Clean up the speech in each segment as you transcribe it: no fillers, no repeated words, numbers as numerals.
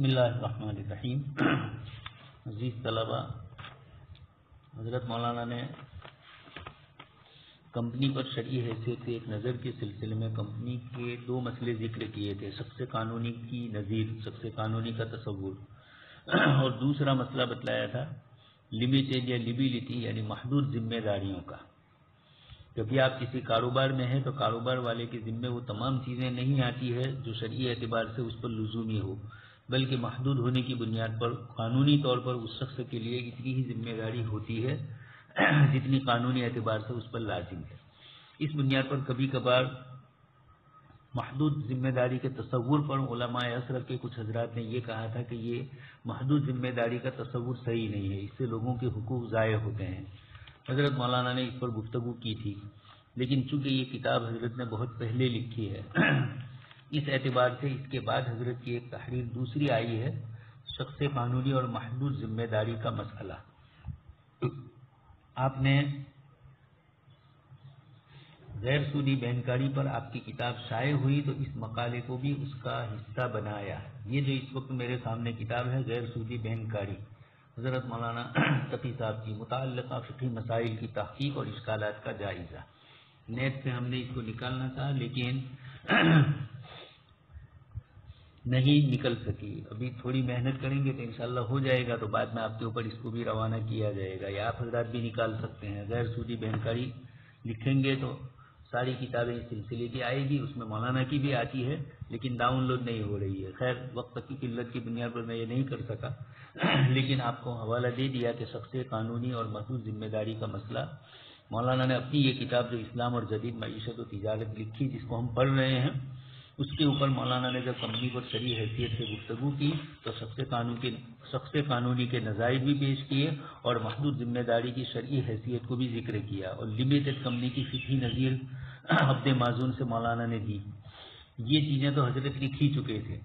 بسم اللہ الرحمن الرحیم. عزیز طلبہ، حضرت مولانا نے کمپنی پر شرعی حیثیت سے ایک نظر کے سلسلے میں کمپنی کے دو مسئلے ذکر کیے تھے. شخص قانونی کی نظیر، شخص قانونی کا تصور، اور دوسرا مسئلہ بتلایا تھا لمیٹڈ یا لیبیلٹی یعنی محدود ذمہ داریوں کا. جب بھی آپ کسی کاروبار میں ہیں تو کاروبار والے کے ذمے وہ تمام چیزیں نہیں آتی ہے جو شرعی اعتبار سے اس پر لزومی ہو، بلکہ محدود ہونے کی بنیاد پر قانونی طور پر اس شخص کے لیے اتنی ہی ذمہ داری ہوتی ہے جتنی قانونی اعتبار سے اس پر لازم ہے. اس بنیاد پر کبھی کبھار محدود ذمہ داری کے تصور پر علماء عصر کے کچھ حضرات نے یہ کہا تھا کہ یہ محدود ذمہ داری کا تصور صحیح نہیں ہے، اس سے لوگوں کے حقوق ضائع ہوتے ہیں. حضرت مولانا نے اس پر گفتگو کی تھی، لیکن چونکہ یہ کتاب حضرت نے بہت پہلے لکھی ہے، اس اعتبار سے اس کے بعد حضرت کی ایک تحریر دوسری آئی ہے، شخص قانونی اور محدود ذمہ داری کا مسئلہ. آپ نے غیر سودی بینکاری پر آپ کی کتاب شائع ہوئی تو اس مقالے کو بھی اس کا حصہ بنایا. یہ جو اس وقت میرے سامنے کتاب ہے غیر سودی بینکاری، حضرت مولانا تقی صاحب کی متعلقہ فقہی مسائل کی تحقیق اور اشکالات کا جائزہ. نیٹ سے ہم نے اس کو نکالنا تھا لیکن نہیں نکل سکی. ابھی تھوڑی محنت کریں گے تو انشاءاللہ ہو جائے گا، تو بعد میں آپ کے اوپر اس کو بھی روانہ کیا جائے گا، یا آپ حضرات بھی نکال سکتے ہیں. غیر سودی بینکاری لکھیں گے تو ساری کتابیں اس سلسلے کی آئے گی. اس میں مولانا کی بھی آتی ہے لیکن ڈاؤن لوڈ نہیں ہو رہی ہے. خیر وقت کی قلت کی بنیاد پر میں یہ نہیں کر سکا، لیکن آپ کو حوالہ دے دیا کہ شخص قانونی اور محدود ذمہ داری کا مسئلہ. مولانا نے اپنی یہ کتاب جو اسلام اور جدید معیشت و تجارت لکھی، جس کو ہم پڑھ رہے ہیں، اس کے اوپر مولانا نے جب کمپنی پر شرعی حیثیت سے گفتگو کی تو شخص قانونی کے نظائر بھی پیش کیے اور محدود ذمہ داری کی شرعی حیثیت کو بھی ذکر کیا، اور لمیٹڈ کمپنی کی فقہی نظیر عبد معزون سے مولانا نے دی. یہ چیزیں تو حضرت لکھ ہی چکے تھے.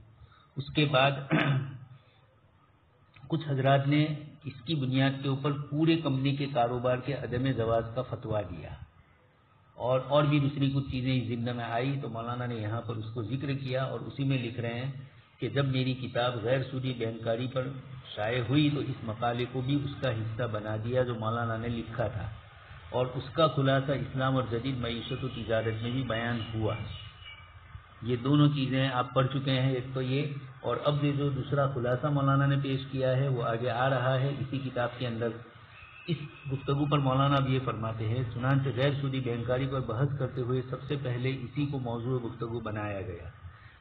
اس کے بعد کچھ حضرات نے اس کی بنیاد کے اوپر پورے کمپنی کے کاروبار کے عدم جواز کا فتویٰ دیا، اور بھی دوسری کچھ چیزیں اس ضمن میں آئی تو مولانا نے یہاں پر اس کو ذکر کیا، اور اسی میں لکھ رہے ہیں کہ جب میری کتاب غیر سودی بینکاری پر شائع ہوئی تو اس مقالے کو بھی اس کا حصہ بنا دیا جو مولانا نے لکھا تھا، اور اس کا خلاصہ اسلام اور جدید معیشت و تجارت میں بھی بیان ہوا. یہ دونوں چیزیں آپ پڑھ چکے ہیں، ایک تو یہ، اور اب یہ جو دوسرا خلاصہ مولانا نے پیش کیا ہے وہ آگے آ رہا ہے اسی کتاب کے اندر. اس گفتگو پر مولانا اب یہ فرماتے ہیں، چنانچہ غیر سودی بینکاری پر بحث کرتے ہوئے سب سے پہلے اسی کو موضوع گفتگو بنایا گیا.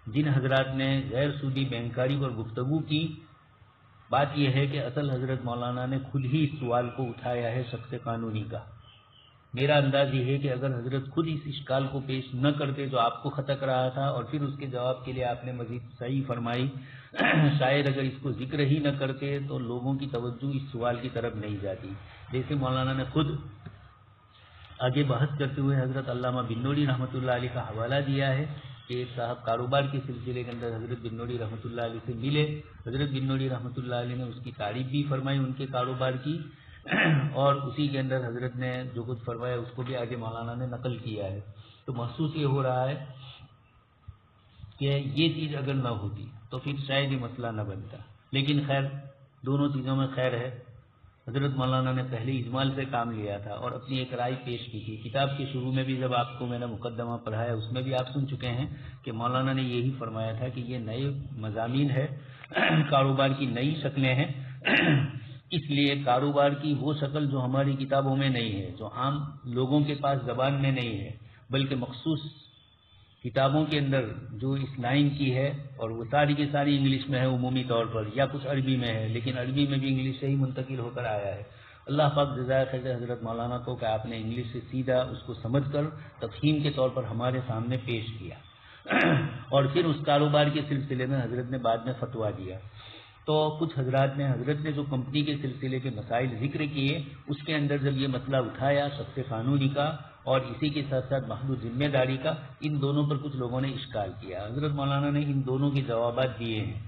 جن حضرات نے غیر سودی بینکاری پر گفتگو کی، بات یہ ہے کہ اصل حضرت مولانا نے خود ہی اس سوال کو اٹھایا ہے شخص قانونی کا. میرا انداز یہ ہے کہ اگر حضرت خود اس اشکال کو پیش نہ کرتے جو آپ کو خطک رہا تھا، اور پھر اس کے جواب کے لیے آپ نے مزید صحیح فرمائی، شاید اگر اس کو ذکر ہی نہ کرتے تو لوگوں کی توجہ اس سوال کی طرف نہیں جاتی. جیسے مولانا نے خود آگے بحث کرتے ہوئے حضرت علامہ بنوری رحمۃ اللہ علیہ کا حوالہ دیا ہے کہ ایک صاحب کاروبار کے سلسلے کے اندر حضرت بنوری رحمۃ اللہ علیہ سے ملے. حضرت بنوری رحمۃ اللہ علیہ نے اس کی تعریف بھی فرمائی ان کے کاروبار کی، اور اسی کے اندر حضرت نے جو کچھ فرمایا اس کو بھی آگے مولانا نے نقل کیا ہے. تو محسوس یہ ہو رہا ہے کہ یہ چیز اگر نہ ہوتی تو پھر شاید یہ مسئلہ نہ بنتا. لیکن خیر دونوں چیزوں میں خیر ہے. حضرت مولانا نے پہلے اجمال سے کام لیا تھا اور اپنی ایک رائے پیش کی تھی. کتاب کے شروع میں بھی جب آپ کو میں نے مقدمہ پڑھایا اس میں بھی آپ سن چکے ہیں کہ مولانا نے یہی فرمایا تھا کہ یہ نئے مضامین ہے، کاروبار کی نئی شکلیں ہیں، اس لیے کاروبار کی وہ شکل جو ہماری کتابوں میں نہیں ہے، جو عام لوگوں کے پاس زبان میں نہیں ہے، بلکہ مخصوص کتابوں کے اندر جو اس لائن کی ہے، اور وہ ساری کی ساری انگلش میں ہے عمومی طور پر، یا کچھ عربی میں ہے، لیکن عربی میں بھی انگلش سے ہی منتقل ہو کر آیا ہے. اللہ پاک جزائے خیر حضرت مولانا کو کہ آپ نے انگلش سے سیدھا اس کو سمجھ کر تفہیم کے طور پر ہمارے سامنے پیش کیا، اور پھر اس کاروبار کے سلسلے میں حضرت نے بعد میں فتویٰ دیا. تو کچھ حضرات نے حضرت نے جو کمپنی کے سلسلے کے مسائل ذکر کیے اس کے اندر جب یہ مسئلہ اٹھایا شخص قانونی کا اور اسی کے ساتھ ساتھ محدود ذمہ داری کا، ان دونوں پر کچھ لوگوں نے اشکال کیا. حضرت مولانا نے ان دونوں کے جوابات دیے ہیں.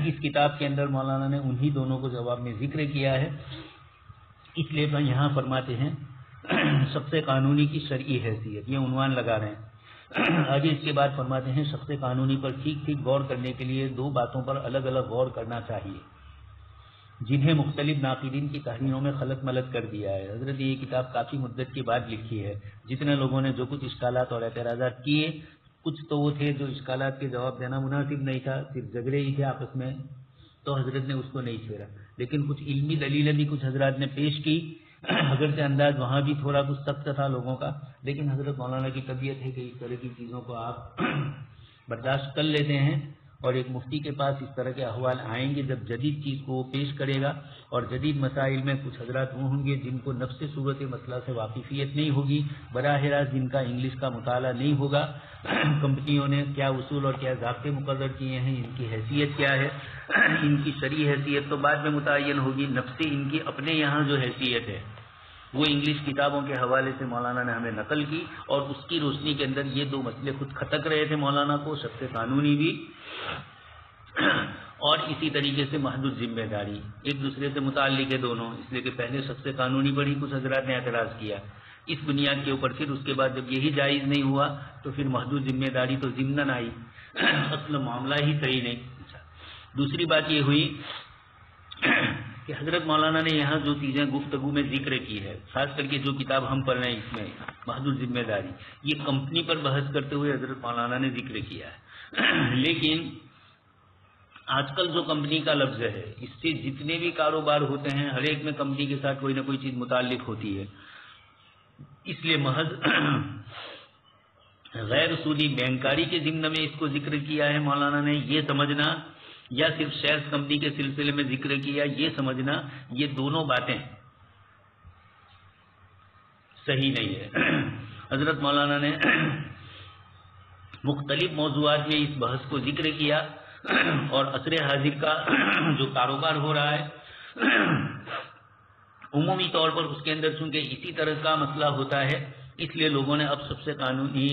اس کتاب کے اندر مولانا نے انہی دونوں کو جواب میں ذکر کیا ہے. اس لیے میں یہاں فرماتے ہیں شخص قانونی کی شرعی حیثیت، یہ عنوان لگا رہے ہیں. آگے اس کے بعد فرماتے ہیں شخص قانونی پر ٹھیک ٹھیک غور کرنے کے لیے دو باتوں پر الگ الگ غور کرنا چاہیے جنہیں مختلف ناقدین کی تحریروں میں خلط ملط کر دیا ہے. حضرت یہ کتاب کافی مدت کے بعد لکھی ہے. جتنے لوگوں نے جو کچھ اشکالات اور اعتراضات کیے، کچھ تو وہ تھے جو اشکالات کے جواب دینا مناسب نہیں تھا، صرف جھگڑے ہی تھے آپس میں، تو حضرت نے اس کو نہیں چھیڑا. لیکن کچھ علمی دلیلیں بھی کچھ حضرات نے پیش کی، اگرچہ انداز وہاں بھی تھوڑا کچھ سخت تھا لوگوں کا، لیکن حضرت مولانا کی طبیعت ہے کہ اس طرح کی چیزوں کو آپ برداشت کر لیتے ہیں. اور ایک مفتی کے پاس اس طرح کے احوال آئیں گے جب جدید چیز کو وہ پیش کرے گا، اور جدید مسائل میں کچھ حضرات وہ ہوں گے جن کو نفس صورت مسئلہ سے واقفیت نہیں ہوگی، براہ راست جن کا انگلش کا مطالعہ نہیں ہوگا، کمپنیوں نے کیا اصول اور کیا ضابطے مقرر کیے ہیں، ان کی حیثیت کیا ہے، ان کی شرعی حیثیت تو بعد میں متعین ہوگی، نفس ان کی اپنے یہاں جو حیثیت ہے وہ انگلش کتابوں کے حوالے سے مولانا نے ہمیں نقل کی، اور اس کی روشنی کے اندر یہ دو مسئلے خود کھٹک رہے تھے مولانا کو، شخص قانونی بھی اور اسی طریقے سے محدود ذمہ داری، ایک دوسرے سے متعلق ہے دونوں، اس لیے کہ پہلے شخص قانونی پر ہی کچھ حضرات نے اعتراض کیا اس بنیاد کے اوپر، پھر اس کے بعد جب یہی جائز نہیں ہوا تو پھر محدود ذمہ داری تو ضمناً آئی، اصل معاملہ ہی صحیح نہیں. دوسری بات یہ ہوئی کہ حضرت مولانا نے یہاں جو چیزیں گفتگو میں ذکر کی ہے، خاص کر کے جو کتاب ہم پڑھ رہے ہیں اس میں محدود ذمہ داری، یہ کمپنی پر بحث کرتے ہوئے حضرت مولانا نے ذکر کیا ہے. لیکن آج کل جو کمپنی کا لفظ ہے، اس سے جتنے بھی کاروبار ہوتے ہیں ہر ایک میں کمپنی کے ساتھ کوئی نہ کوئی چیز متعلق ہوتی ہے، اس لیے محض غیر سودی بینکاری کے ضمن میں اس کو ذکر کیا ہے مولانا نے، یہ سمجھنا، یا صرف شیئرز کمپنی کے سلسلے میں ذکر کیا یہ سمجھنا، یہ دونوں باتیں صحیح نہیں ہے. حضرت مولانا نے مختلف موضوعات میں اس بحث کو ذکر کیا، اور عصر حاضر کا جو کاروبار ہو رہا ہے عمومی طور پر اس کے اندر چونکہ اسی طرح کا مسئلہ ہوتا ہے، اس لیے لوگوں نے اب سب سے قانونی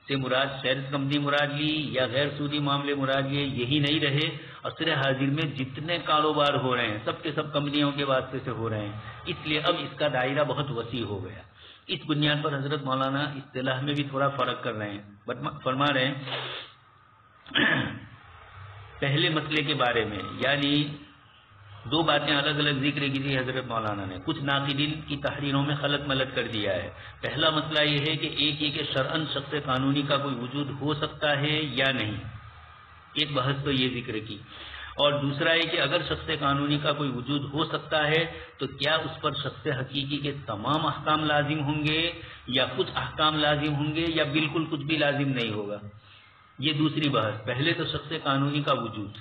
سے مراد شیئرز کمپنی مراد لی یا غیر سودی معاملے مراد لیے، یہی نہیں رہے. عصر حاضر میں جتنے کاروبار ہو رہے ہیں سب کے سب کمپنیوں کے واسطے سے ہو رہے ہیں، اس لیے اب اس کا دائرہ بہت وسیع ہو گیا. اس بنیاد پر حضرت مولانا اصطلاح میں بھی تھوڑا فرق کر رہے ہیں، فرما رہے ہیں پہلے مسئلے کے بارے میں، یعنی دو باتیں الگ الگ ذکر کی تھی حضرت مولانا نے، کچھ ناقدین کی تحریروں میں خلط ملط کر دیا ہے. پہلا مسئلہ یہ ہے کہ ایک یہ کہ شرعاً شخص قانونی کا کوئی وجود ہو سکتا ہے یا نہیں، ایک بحث تو یہ ذکر کی، اور دوسرا یہ کہ اگر شخص قانونی کا کوئی وجود ہو سکتا ہے تو کیا اس پر شخص حقیقی کے تمام احکام لازم ہوں گے یا کچھ احکام لازم ہوں گے یا بالکل کچھ بھی لازم نہیں ہوگا. یہ دوسری بحث. پہلے تو شخص قانونی کا وجود،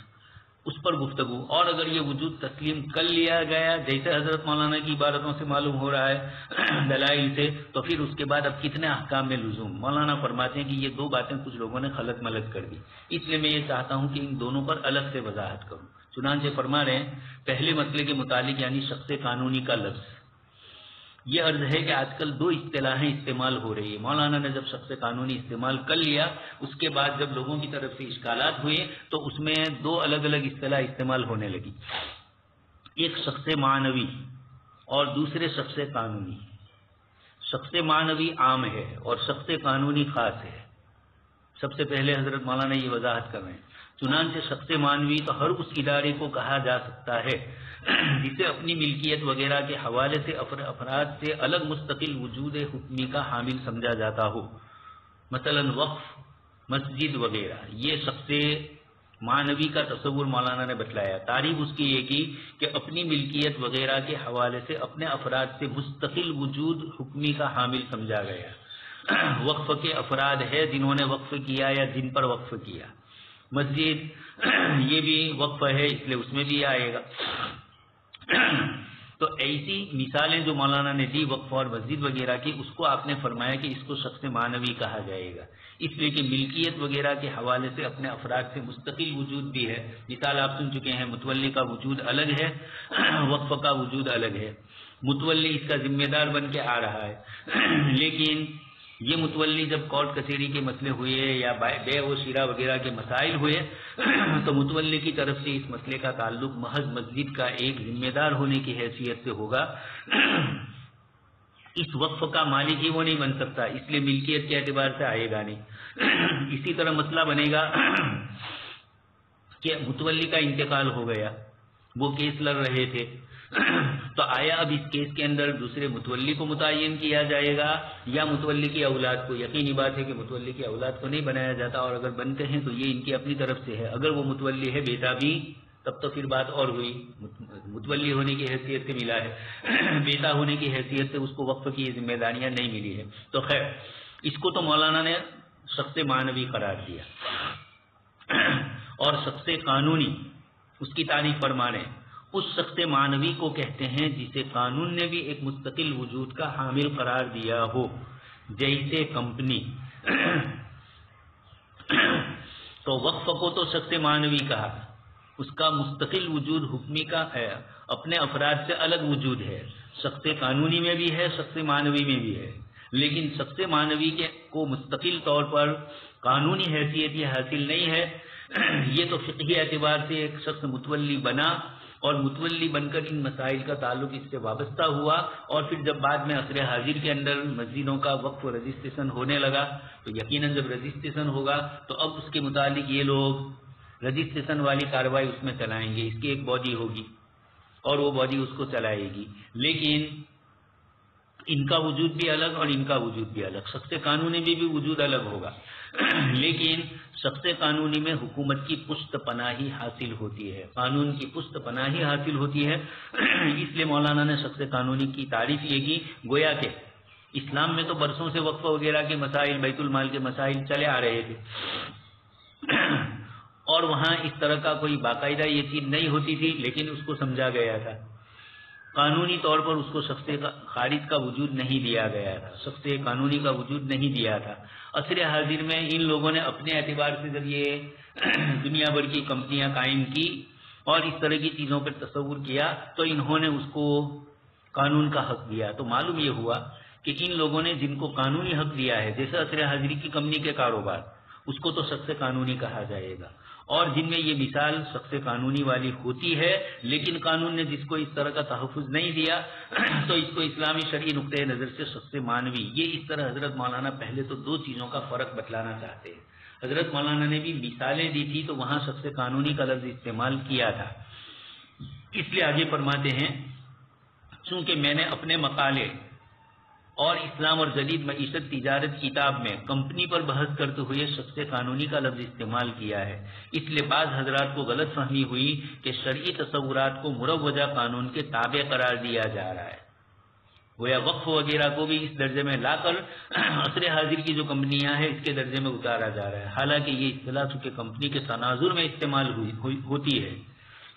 اس پر گفتگو، اور اگر یہ وجود تسلیم کر لیا گیا جیسے حضرت مولانا کی عبارتوں سے معلوم ہو رہا ہے دلائل سے، تو پھر اس کے بعد اب کتنے احکام میں لزوم. مولانا فرماتے ہیں کہ یہ دو باتیں کچھ لوگوں نے خلط ملط کر دی، اس لیے میں یہ چاہتا ہوں کہ ان دونوں پر الگ سے وضاحت کروں. چنانچہ فرما رہے ہیں پہلے مسئلے کے متعلق یعنی شخص قانونی کا لفظ، یہ عرض ہے کہ آج کل دو اصطلاحیں استعمال ہو رہی ہے. مولانا نے جب شخص قانونی استعمال کر لیا، اس کے بعد جب لوگوں کی طرف سے اشکالات ہوئے تو اس میں دو الگ الگ اصطلاح استعمال ہونے لگی، ایک شخص معنوی اور دوسرے شخص قانونی. شخص معنوی عام ہے اور شخص قانونی خاص ہے. سب سے پہلے حضرت مولانا یہ وضاحت کر رہے ہیں. چنانچہ شخص معنوی تو ہر اس ادارے کو کہا جا سکتا ہے جسے اپنی ملکیت وغیرہ کے حوالے سے افراد سے الگ مستقل وجود حکمی کا حامل سمجھا جاتا ہو، مثلا وقف، مسجد وغیرہ. یہ شخص معنوی کا تصور مولانا نے بتلایا. تعریف اس کی یہ کی کہ اپنی ملکیت وغیرہ کے حوالے سے اپنے افراد سے مستقل وجود حکمی کا حامل سمجھا گیا. وقف کے افراد ہے جنہوں نے وقف کیا یا جن پر وقف کیا. مسجد یہ بھی وقف ہے اس لیے اس میں بھی آئے گا. تو ایسی مثالیں جو مولانا نے دی وقف اور مسجد وغیرہ کی، اس کو آپ نے فرمایا کہ اس کو شخص معنوی کہا جائے گا، اس لیے کہ ملکیت وغیرہ کے حوالے سے اپنے افراد سے مستقل وجود بھی ہے. مثال آپ سن چکے ہیں، متولی کا وجود الگ ہے، وقف کا وجود الگ ہے. متولی اس کا ذمہ دار بن کے آ رہا ہے، لیکن یہ متولی جب کورٹ کچہری کے مسئلے ہوئے یا بے و شرا وغیرہ کے مسائل ہوئے تو متولی کی طرف سے اس مسئلے کا تعلق محض مسجد کا ایک ذمہ دار ہونے کی حیثیت سے ہوگا. اس وقف کا مالک ہی وہ نہیں بن سکتا، اس لیے ملکیت کے اعتبار سے آئے گا نہیں. اسی طرح مسئلہ بنے گا کہ متولی کا انتقال ہو گیا، وہ کیس لڑ رہے تھے، تو آیا اب اس کیس کے اندر دوسرے متولی کو متعین کیا جائے گا یا متولی کی اولاد کو؟ یقینی بات ہے کہ متولی کی اولاد کو نہیں بنایا جاتا، اور اگر بنتے ہیں تو یہ ان کی اپنی طرف سے ہے۔ اگر وہ متولی ہے بیٹا بھی، تب تو پھر بات اور ہوئی، متولی ہونے کی حیثیت سے ملا ہے، بیٹا ہونے کی حیثیت سے اس کو وقف کی ذمہ داریاں نہیں ملی ہے۔ تو خیر، اس کو تو مولانا نے شخص معنوی قرار دیا، اور شخص قانونی اس کی تعریف فرمانے اس شخص معنوی کو کہتے ہیں جسے قانون نے بھی ایک مستقل وجود کا حامل قرار دیا ہو، جیسے کمپنی۔ تو وقف کو تو شخص معنوی کہا، اس کا مستقل وجود حکمی کا ہے، اپنے افراد سے الگ وجود ہے، شخص قانونی میں بھی ہے، شخص معنوی میں بھی ہے، لیکن شخص معنوی کو مستقل طور پر قانونی حیثیت یہ حاصل نہیں ہے۔ یہ تو فقہی اعتبار سے ایک شخص متولی بنا، اور متولی بن کر ان مسائل کا تعلق اس سے وابستہ ہوا، اور پھر جب بعد میں عصر حاضر کے اندر مسجدوں کا وقف و رجسٹریشن ہونے لگا، تو یقیناً جب رجسٹریشن ہوگا تو اب اس کے متعلق یہ لوگ رجسٹریشن والی کارروائی اس میں چلائیں گے، اس کی ایک باڈی ہوگی اور وہ باڈی اس کو چلائے گی، لیکن ان کا وجود بھی الگ اور ان کا وجود بھی الگ، شخص قانونی بھی وجود الگ ہوگا، لیکن شخص قانونی میں حکومت کی پشت پناہی حاصل ہوتی ہے، قانون کی پشت پناہی حاصل ہوتی ہے۔ اس لیے مولانا نے شخص قانونی کی تعریف یہ کی، گویا کہ اسلام میں تو برسوں سے وقف وغیرہ کے مسائل، بیت المال کے مسائل چلے آ رہے تھے، اور وہاں اس طرح کا کوئی باقاعدہ یہ چیز نہیں ہوتی تھی، لیکن اس کو سمجھا گیا تھا، قانونی طور پر اس کو شخص خارج کا وجود نہیں دیا گیا تھا، شخص قانونی کا وجود نہیں دیا تھا۔ عصر حاضر میں ان لوگوں نے اپنے اعتبار سے جب یہ دنیا بھر کی کمپنیاں قائم کی اور اس طرح کی چیزوں پر تصور کیا، تو انہوں نے اس کو قانون کا حق دیا، تو معلوم یہ ہوا کہ ان لوگوں نے جن کو قانونی حق دیا ہے، جیسے عصر حاضری کی کمپنی کے کاروبار، اس کو تو شخص قانونی کہا جائے گا، اور جن میں یہ مثال شخص قانونی والی ہوتی ہے لیکن قانون نے جس کو اس طرح کا تحفظ نہیں دیا تو اس کو اسلامی شرعی نقطۂ نظر سے شخص معنوی، یہ اس طرح حضرت مولانا پہلے تو دو چیزوں کا فرق بتلانا چاہتے ہیں۔ حضرت مولانا نے بھی مثالیں دی تھی تو وہاں شخص قانونی کا لفظ استعمال کیا تھا، اس لیے آگے فرماتے ہیں، چونکہ میں نے اپنے مقالے اور اسلام اور جدید معیشت تجارت کتاب میں کمپنی پر بحث کرتے ہوئے شخص قانونی کا لفظ استعمال کیا ہے، اس لیے بعض حضرات کو غلط فہمی ہوئی کہ شرعی تصورات کو مروجہ قانون کے تابع قرار دیا جا رہا ہے، گویا وقف وغیرہ کو بھی اس درجے میں لا کر عصر حاضر کی جو کمپنیاں ہیں اس کے درجے میں اتارا جا رہا ہے، حالانکہ یہ اصطلاح چونکہ کمپنی کے تناظر میں استعمال ہوتی ہے،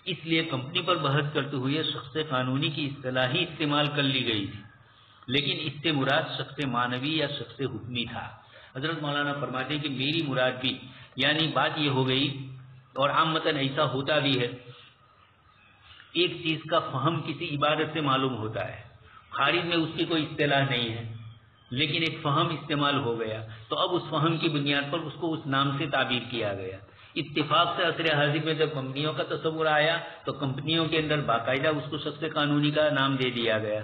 اس لیے کمپنی پر بحث کرتے ہوئے شخص قانونی کی اصطلاح ہی استعمال کر لی گئی تھی، لیکن اس سے مراد شخص معنوی یا شخص حکمی تھا۔ حضرت مولانا فرماتے ہیں کہ میری مراد بھی، یعنی بات یہ ہو گئی، اور عامتاً ایسا ہوتا بھی ہے، ایک چیز کا فہم کسی عبارت سے معلوم ہوتا ہے، خارج میں اس کی کوئی اصطلاح نہیں ہے، لیکن ایک فہم استعمال ہو گیا، تو اب اس فہم کی بنیاد پر اس کو اس نام سے تعبیر کیا گیا۔ اتفاق سے عصر حاضر میں جب کمپنیوں کا تصور آیا تو کمپنیوں کے اندر باقاعدہ اس کو شخص قانونی کا نام دے دیا گیا۔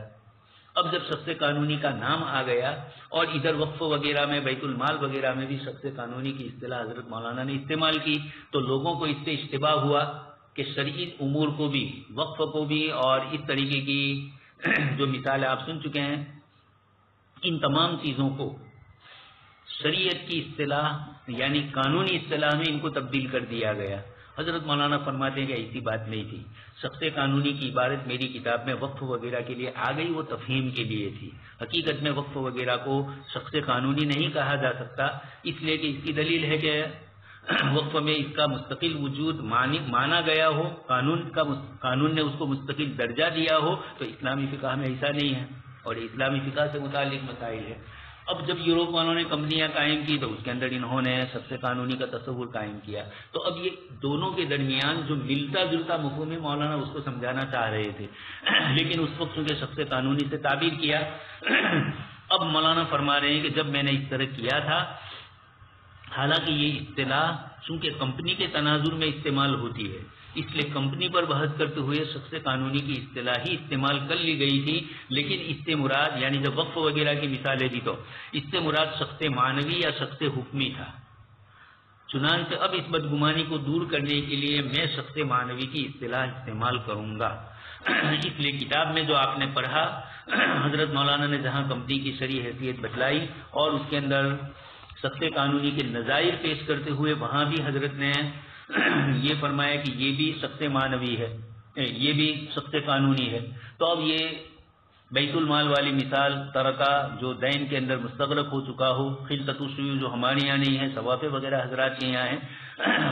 اب جب شخص قانونی کا نام آ گیا اور ادھر وقف وغیرہ میں، بیت المال وغیرہ میں بھی شخص قانونی کی اصطلاح حضرت مولانا نے استعمال کی، تو لوگوں کو اس سے اشتباہ ہوا کہ شرعی امور کو بھی، وقف کو بھی، اور اس طریقے کی جو مثالیں آپ سن چکے ہیں، ان تمام چیزوں کو شریعت کی اصطلاح یعنی قانونی اصطلاح میں ان کو تبدیل کر دیا گیا۔ حضرت مولانا فرماتے ہیں کہ ایسی بات نہیں تھی، شخص قانونی کی عبارت میری کتاب میں وقف وغیرہ کے لیے آ گئی، وہ تفہیم کے لیے تھی، حقیقت میں وقف وغیرہ کو شخص قانونی نہیں کہا جا سکتا، اس لیے کہ اس کی دلیل ہے کہ وقف میں اس کا مستقل وجود مانا گیا ہو، قانون نے اس کو مستقل درجہ دیا ہو، تو اسلامی فقہ میں ایسا نہیں ہے، اور اسلامی فقہ سے متعلق مسائل ہے۔ اب جب یوروپ والوں نے کمپنیاں قائم کی تو اس کے اندر انہوں نے شخص قانونی کا تصور قائم کیا، تو اب یہ دونوں کے درمیان جو ملتا جلتا مفہوم ہے، مولانا اس کو سمجھانا چاہ رہے تھے، لیکن اس وقت چونکہ شخص قانونی سے تعبیر کیا۔ اب مولانا فرما رہے ہیں کہ جب میں نے اس طرح کیا تھا، حالانکہ یہ اصطلاح چونکہ کمپنی کے تناظر میں استعمال ہوتی ہے، اس لیے کمپنی پر بحث کرتے ہوئے شخص قانونی کی اصطلاح ہی استعمال کر لی گئی تھی، لیکن اس سے مراد، یعنی جب وقف وغیرہ کی مثالیں دی تو اس سے مراد شخص معنوی یا شخص حکمی تھا، چنانچہ اب اس بدگمانی کو دور کرنے کے لیے میں شخص معنوی کی اصطلاح استعمال کروں گا۔ اس لیے کتاب میں جو آپ نے پڑھا، حضرت مولانا نے جہاں کمپنی کی شرعی حیثیت بتلائی اور اس کے اندر شخص قانونی کے نظائر پیش کرتے ہوئے وہاں بھی حضرت نے یہ فرمایا کہ یہ بھی شخص معنوی ہے، یہ بھی شخص قانونی ہے۔ تو اب یہ بیت المال والی مثال ترکہ جو دین کے اندر مستغرق ہو چکا ہو، خلطۃ الشیوع جو ہمارے یہاں نہیں ہے، ثوافے وغیرہ حضرات کے یہاں ہیں،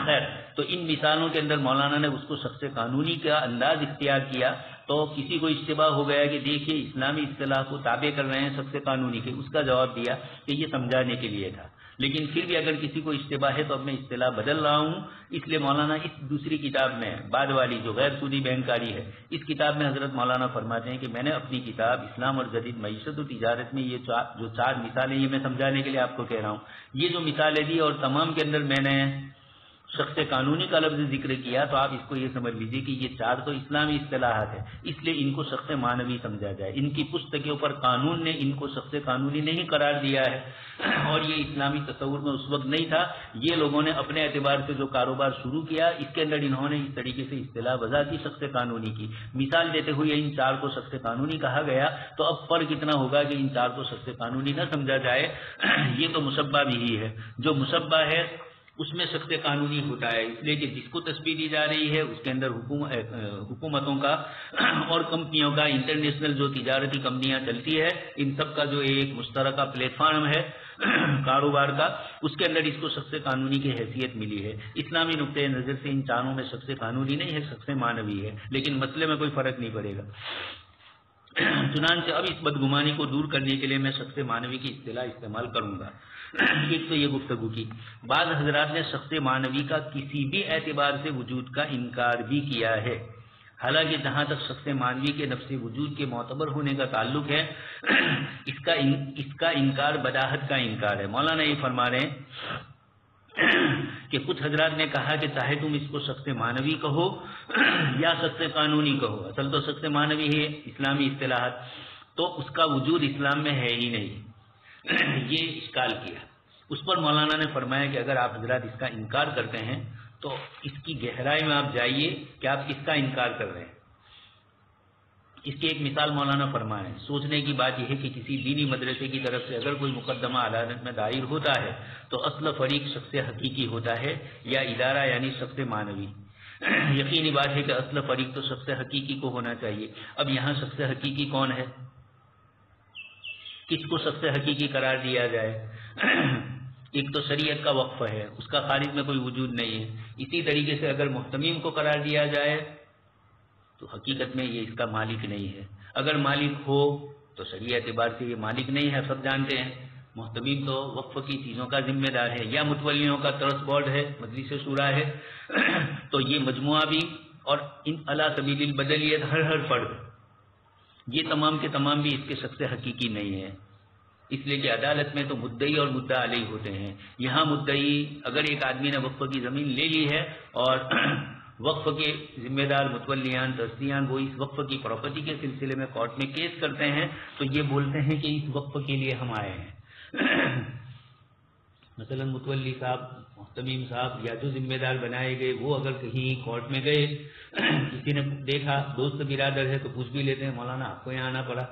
خیر تو ان مثالوں کے اندر مولانا نے اس کو شخص قانونی کا انداز اختیار کیا۔ تو کسی کو اشتباہ ہو گیا کہ دیکھیے اسلامی اصطلاح کو تابع کر رہے ہیں شخص قانونی کے، اس کا جواب دیا کہ یہ سمجھانے کے لیے تھا، لیکن پھر بھی اگر کسی کو اشتباہ ہے تو اب میں اصطلاح بدل رہا ہوں۔ اس لیے مولانا اس دوسری کتاب میں بعد والی جو غیر سودی بینکاری ہے، اس کتاب میں حضرت مولانا فرماتے ہیں کہ میں نے اپنی کتاب اسلام اور جدید معیشت و تجارت میں یہ جو چار مثالیں یہ میں سمجھانے کے لیے آپ کو کہہ رہا ہوں، یہ جو مثالیں دی اور تمام کے اندر میں نے شخص قانونی کا لفظ ذکر کیا، تو آپ اس کو یہ سمجھ لیجیے کہ یہ چار تو اسلامی اصطلاحات ہیں، اس لیے ان کو شخص معنوی سمجھا جائے۔ ان کی پشت کے اوپر قانون نے ان کو شخص قانونی نہیں قرار دیا ہے، اور یہ اسلامی تصور میں اس وقت نہیں تھا۔ یہ لوگوں نے اپنے اعتبار سے جو کاروبار شروع کیا، اس کے اندر انہوں نے اس طریقے سے اصطلاح وضع کی شخص قانونی کی، مثال دیتے ہوئے ان چار کو شخص قانونی کہا گیا۔ تو اب فرق اتنا ہوگا کہ ان چار کو شخص قانونی نہ سمجھا جائے، یہ تو مشبہ بھی ہی ہے، جو مشبہ ہے اس میں شخص قانونی ہوتا ہے، اس لیے کہ جس کو تشبیہ دی جا رہی ہے اس کے اندر حکومتوں کا اور کمپنیوں کا، انٹرنیشنل جو تجارتی کمپنیاں چلتی ہے، ان سب کا جو ایک مشترکہ پلیٹ فارم ہے کاروبار کا، اس کے اندر اس کو شخص قانونی کی حیثیت ملی ہے۔ اسلامی نقطۂ نظر سے ان چاروں میں شخص قانونی نہیں ہے، شخص معنوی ہے، لیکن مسئلے میں کوئی فرق نہیں پڑے گا۔ چنانچہ اب اس بدگمانی کو دور کرنے کے لیے میں شخص معنوی کی اصطلاح استعمال کروں گا۔ ایک تو یہ گفتگو کی، بعض حضرات نے شخص معنوی کا کسی بھی اعتبار سے وجود کا انکار بھی کیا ہے، حالانکہ جہاں تک شخص معنوی کے نفس وجود کے معتبر ہونے کا تعلق ہے، اس کا انکار بداہت کا انکار ہے۔ مولانا یہ فرما رہے ہیں کہ کچھ حضرات نے کہا کہ چاہے تم اس کو شخص معنوی کہو یا شخص قانونی کہو، اصل تو شخص معنوی ہے اسلامی اصطلاحات، تو اس کا وجود اسلام میں ہے ہی نہیں، یہ اشکال کیا۔ اس پر مولانا نے فرمایا کہ اگر آپ حضرات اس کا انکار کرتے ہیں تو اس کی گہرائی میں آپ جائیے کہ آپ کس کا انکار کر رہے ہیں۔ اس کی ایک مثال مولانا فرمائے، سوچنے کی بات یہ ہے کہ کسی دینی مدرسے کی طرف سے اگر کوئی مقدمہ عدالت میں دائر ہوتا ہے تو اصل فریق شخص حقیقی ہوتا ہے یا ادارہ یعنی شخص معنوی۔ یقینی بات ہے کہ اصل فریق تو شخص حقیقی کو ہونا چاہیے۔ اب یہاں شخص حقیقی کون ہے؟ کس کو شخص حقیقی قرار دیا جائے؟ ایک تو شریعت کا وقف ہے، اس کا خارج میں کوئی وجود نہیں ہے۔ اسی طریقے سے اگر محتمیم کو قرار دیا جائے تو حقیقت میں یہ اس کا مالک نہیں ہے، اگر مالک ہو تو شرعی اعتبار سے یہ مالک نہیں ہے، سب جانتے ہیں۔ محتمیم تو وقف کی چیزوں کا ذمہ دار ہے، یا متولیوں کا ٹرسٹ بورڈ ہے، مجلس شورا ہے، تو یہ مجموعہ بھی اور ان علی سبیل البدلیت ہر فرد، یہ تمام کے تمام بھی اس کے شخص حقیقی نہیں ہے، اس لیے کہ عدالت میں تو مدعی اور مدعا علیہ ہوتے ہیں۔ یہاں مدعی اگر ایک آدمی نے وقف کی زمین لے لی ہے اور وقف کے ذمہ دار متولیان ٹرسٹیان وہ اس وقف کی پراپرٹی کے سلسلے میں کورٹ میں کیس کرتے ہیں تو یہ بولتے ہیں کہ اس وقف کے لیے ہم آئے ہیں۔ مثلا متولی صاحب، محتمیم صاحب یا جو ذمہ دار بنائے گئے وہ اگر کہیں کورٹ میں گئے، کسی نے دیکھا دوست برادر ہے تو پوچھ بھی لیتے ہیں مولانا آپ کو یہاں آنا پڑا،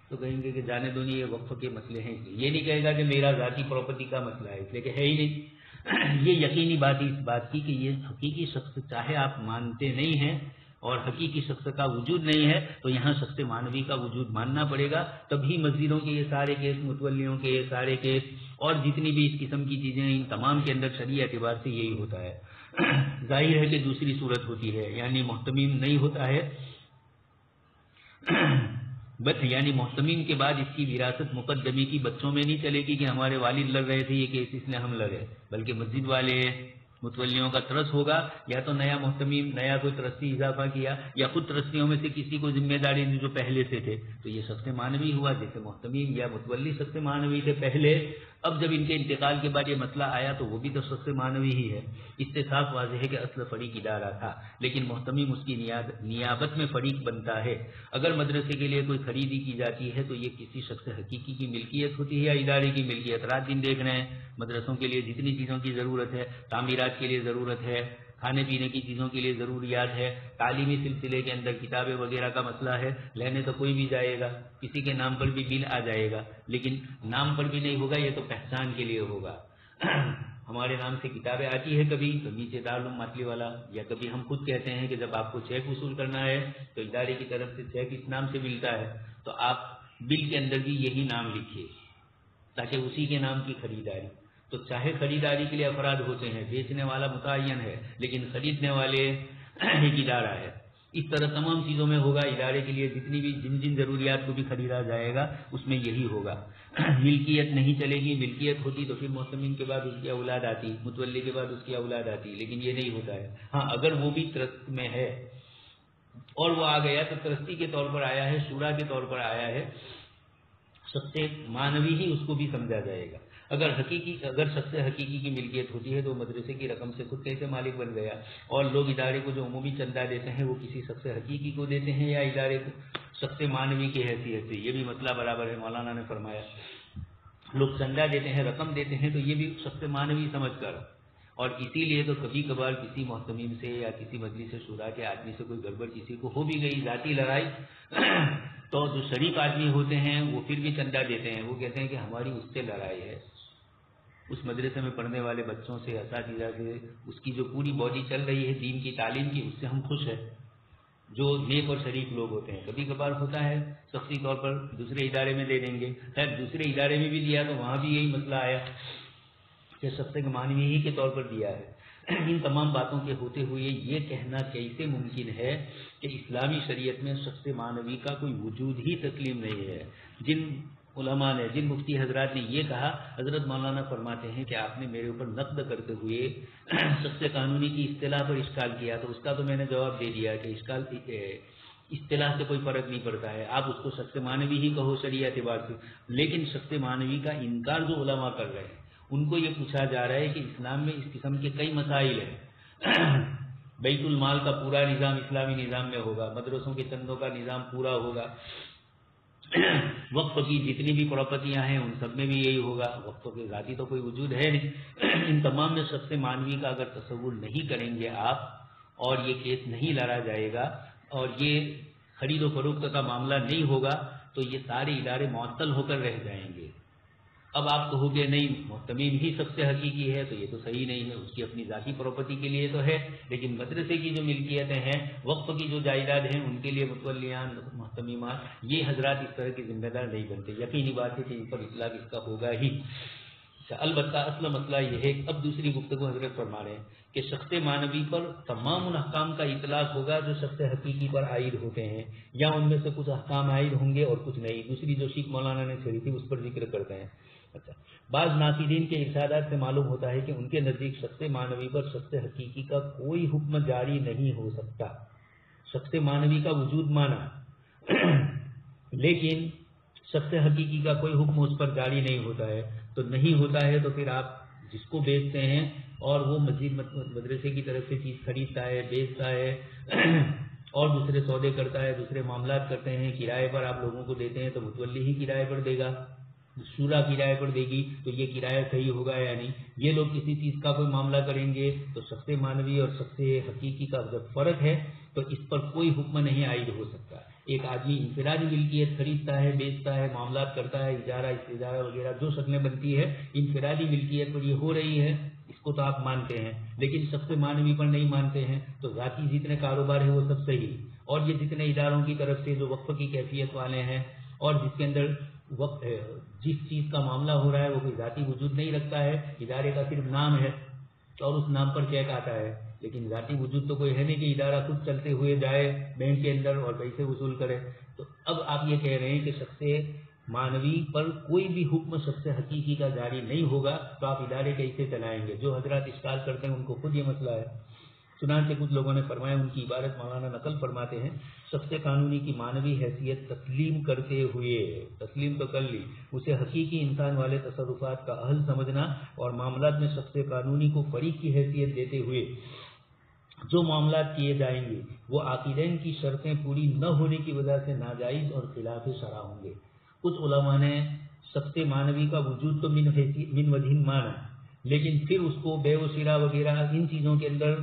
تو کہیں گے کہ جانے دو نہیں، یہ وقف کے مسئلے ہیں، یہ نہیں کہے گا کہ میرا ذاتی پراپرٹی کا مسئلہ ہے، اس لیے کہ ہے ہی نہیں۔ یہ یقینی بات ہے اس بات کی کہ یہ حقیقی شخص چاہے آپ مانتے نہیں ہیں اور حقیقی شخص کا وجود نہیں ہے تو یہاں شخص معنوی کا وجود ماننا پڑے گا، تبھی مسجدوں کے یہ سارے کیس، متولیوں کے یہ سارے کیس اور جتنی بھی اس قسم کی چیزیں ان تمام کے اندر شرعی اعتبار سے یہی ہوتا ہے۔ ظاہر ہے کہ دوسری صورت ہوتی ہے، یعنی محتمیم نہیں ہوتا ہے، یعنی محتمیم کے بعد اس کی وراثت مقدمی کی بچوں میں نہیں چلے گی کہ ہمارے والد لڑ رہے تھے یہ کیس اس لیے ہم لڑے، بلکہ مسجد والے متولیوں کا ٹرسٹ ہوگا، یا تو نیا محتمیم، نیا کوئی ٹرسٹی اضافہ کیا، یا خود ٹرسٹیوں میں سے کسی کو ذمہ داری دی جو پہلے سے تھے، تو یہ شخص معنوی ہوا، جیسے محتمیم یا متولی شخص معنوی تھے پہلے، اب جب ان کے انتقال کے بعد یہ مسئلہ آیا تو وہ بھی تو شخص معنوی ہی ہے. اس سے صاف واضح ہے کہ اصل فریق ادارہ تھا، لیکن محتمیم اس کی نیابت میں فریق بنتا ہے. اگر مدرسے کے لیے کوئی خریدی کی جاتی ہے تو یہ کسی شخص حقیقی کی ملکیت ہوتی ہے یا ادارے کی ملکیت؟ رات دن دیکھ رہے ہیں مدرسوں کے لیے جتنی چیزوں کی ضرورت ہے، تعمیرات کے لیے ضرورت ہے، کھانے پینے کی چیزوں کے لیے ضروریات ہے، تعلیمی سلسلے کے اندر کتابیں وغیرہ کا مسئلہ ہے، لینے تو کوئی بھی جائے گا، کسی کے نام پر بھی بل آ جائے گا، لیکن نام پر بھی نہیں ہوگا، یہ تو پہچان کے لیے ہوگا. ہمارے نام سے کتابیں آتی ہے کبھی تو نیچے دارالعلوم ماتلی والا، یا کبھی ہم خود کہتے ہیں کہ جب آپ کو چیک وصول کرنا ہے تو ادارے کی طرف سے چیک اس نام سے ملتا ہے تو آپ بل کے اندر بھی یہی نام لکھیے تاکہ اسی کے نام کی خریداری. تو چاہے خریداری کے لیے افراد ہوتے ہیں، بیچنے والا متعین ہے لیکن خریدنے والے ایک ادارہ ہے. اس طرح تمام چیزوں میں ہوگا. ادارے کے لیے جتنی بھی جن ضروریات کو بھی خریدا جائے گا اس میں یہی ہوگا. ملکیت نہیں چلے گی. ملکیت ہوتی تو پھر محتمین کے بعد اس کی اولاد آتی، متولی کے بعد اس کی اولاد آتی، لیکن یہ نہیں ہوتا ہے. ہاں اگر وہ بھی ٹرسٹ میں ہے اور وہ آ گیا تو ٹرسٹی کے طور پر آیا ہے، شورا کے طور پر آیا ہے، شخص معنوی ہی اس کو بھی سمجھا جائے گا. اگر شخص حقیقی کی ملکیت ہوتی ہے تو مدرسے کی رقم سے خود کیسے مالک بن گیا؟ اور لوگ ادارے کو جو عمومی چندہ دیتے ہیں وہ کسی شخص حقیقی کو دیتے ہیں یا ادارے کو شخص معنوی کی حیثیت سے؟ یہ بھی مسئلہ برابر ہے. مولانا نے فرمایا لوگ چندہ دیتے ہیں، رقم دیتے ہیں تو یہ بھی شخص معنوی سمجھ کر. اور اسی لیے تو کبھی کبھار کسی محتمیم سے یا کسی مجلس شورا کے آدمی سے کوئی گڑبڑ کسی کو ہو بھی گئی، ذاتی لڑائی، تو جو شریف آدمی ہوتے ہیں وہ پھر بھی چندہ دیتے ہیں. وہ کہتے ہیں کہ ہماری اس سے لڑائی ہے، اس مدرسے میں پڑھنے والے بچوں سے، اساتذہ سے، اس کی جو پوری باڈی چل رہی ہے دین کی تعلیم کی، اس سے ہم خوش ہیں. جو نیک اور شریف لوگ ہوتے ہیں کبھی کبھار ہوتا ہے شخصی طور پر دوسرے ادارے میں دے دیں گے. خیر دوسرے ادارے میں بھی دیا تو وہاں بھی یہی مسئلہ آیا کہ شخص معنوی ہی کے طور پر دیا ہے. ان تمام باتوں کے ہوتے ہوئے یہ کہنا کیسے ممکن ہے کہ اسلامی شریعت میں شخص معنوی کا کوئی وجود ہی تسلیم نہیں ہے؟ جن علماء نے، جن مفتی حضرات نے یہ کہا، حضرت مولانا فرماتے ہیں کہ آپ نے میرے اوپر نقد کرتے ہوئے شخص قانونی کی اصطلاح پر اشکال کیا تو اس کا تو میں نے جواب دے دیا کہ اصطلاح سے کوئی فرق نہیں پڑتا ہے، آپ اس کو شخص معنوی ہی کہو شرعی اعتبار سے. لیکن شخص معنوی کا انکار جو علماء کر رہے ہیں ان کو یہ پوچھا جا رہا ہے کہ اسلام میں اس قسم کے کئی مسائل ہیں. بیت المال کا پورا نظام اسلامی نظام میں ہوگا، مدرسوں کے چندوں کا نظام پورا ہوگا، وقف کی جتنی بھی پراپرٹیاں ہیں ان سب میں بھی یہی ہوگا. وقف کے ذاتی تو کوئی وجود ہے نہیں. ان تمام میں شخص معنوی کا اگر تصور نہیں کریں گے آپ اور یہ کیس نہیں لڑا جائے گا اور یہ خرید و فروخت کا معاملہ نہیں ہوگا تو یہ سارے ادارے معطل ہو کر رہ جائیں گے. اب آپ کہو گے نہیں محتمیم ہی سب سے حقیقی ہے تو یہ تو صحیح نہیں ہے، اس کی اپنی ذاتی پراپرٹی کے لیے تو ہے، لیکن مدرسے کی جو ملکیتیں ہیں، وقف کی جو جائیداد ہیں، ان کے لیے متولیان محتمیمان یہ حضرات اس طرح کے ذمہ دار نہیں بنتے. یقینی بات ہے کہ ان پر اطلاق اس کا ہوگا ہی. البتہ اصل مسئلہ یہ ہے. اب دوسری گفتگو حضرت فرما رہے ہیں کہ شخص معنوی پر تمام ان احکام کا اطلاق ہوگا جو شخص حقیقی پر عائد ہوتے ہیں، یا ان میں سے کچھ احکام عائد ہوں گے اور کچھ نہیں. دوسری جو شیخ مولانا نے چھیڑی تھی اس پر ذکر کرتے ہیں. اچھا، بعض ناقدین کے ارشادات سے معلوم ہوتا ہے کہ ان کے نزدیک شخص معنوی پر شخص حقیقی کا کوئی حکم جاری نہیں ہو سکتا. شخص معنوی کا وجود مانا لیکن شخص حقیقی کا کوئی حکم اس پر جاری نہیں ہوتا ہے. تو نہیں ہوتا ہے تو پھر آپ جس کو بیچتے ہیں اور وہ مسجد مدرسے کی طرف سے چیز خریدتا ہے، بیچتا ہے اور دوسرے سودے کرتا ہے، دوسرے معاملات کرتے ہیں، کرائے پر آپ لوگوں کو دیتے ہیں تو متولی ہی کرائے پر دے گا، شورا کرائے پر دے گی تو یہ کرایہ صحیح ہوگا یا نہیں. یہ لوگ کسی چیز کا کوئی معاملہ کریں گے تو شخص معنوی اور شخص حقیقی کا جب فرق ہے تو اس پر کوئی حکم نہیں عائد ہو سکتا. ایک آدمی انفرادی ملکیت خریدتا ہے، بیچتا ہے، معاملات کرتا ہے، اجارہ استجارہ وغیرہ جو شکلیں بنتی ہے انفرادی ملکیت پر یہ ہو رہی ہے، اس کو تو آپ مانتے ہیں، لیکن شخص معنوی پر نہیں مانتے ہیں. تو ذاتی جتنے کاروبار ہیں وہ سب صحیح، اور یہ جتنے اداروں کی طرف سے جو وقف کی کیفیت والے ہیں اور جس کے اندر جس چیز کا معاملہ ہو رہا ہے وہ کوئی ذاتی وجود نہیں رکھتا ہے، ادارے کا صرف نام ہے اور اس نام پر چیک آتا ہے، لیکن ذاتی وجود تو کوئی ہے نہیں کہ ادارہ خود چلتے ہوئے جائے بینک کے اندر اور پیسے وصول کرے. تو اب آپ یہ کہہ رہے ہیں کہ شخص معنوی پر کوئی بھی حکم شخص حقیقی کا جاری نہیں ہوگا تو آپ ادارے کیسے چلائیں گے؟ جو حضرات اشکال کرتے ہیں ان کو خود یہ مسئلہ ہے. چنانچہ کچھ لوگوں نے فرمایا، ان کی عبارت مولانا نقل فرماتے ہیں، شخص قانونی کی معنوی حیثیت تسلیم کرتے ہوئے، تسلیم تو کر لی، اسے حقیقی انسان والے تصرفات کا اہل سمجھنا اور معاملات میں شخص قانونی کو فریق کی حیثیت دیتے ہوئے جو معاملات کیے جائیں گے وہ عقیدین کی شرطیں پوری نہ ہونے کی وجہ سے ناجائز اور خلاف شرع ہوں گے۔ کچھ علماء نے شخص معنوی کا وجود تو من وجہ مانا، لیکن پھر اس کو بے و شراء وغیرہ ان چیزوں کے اندر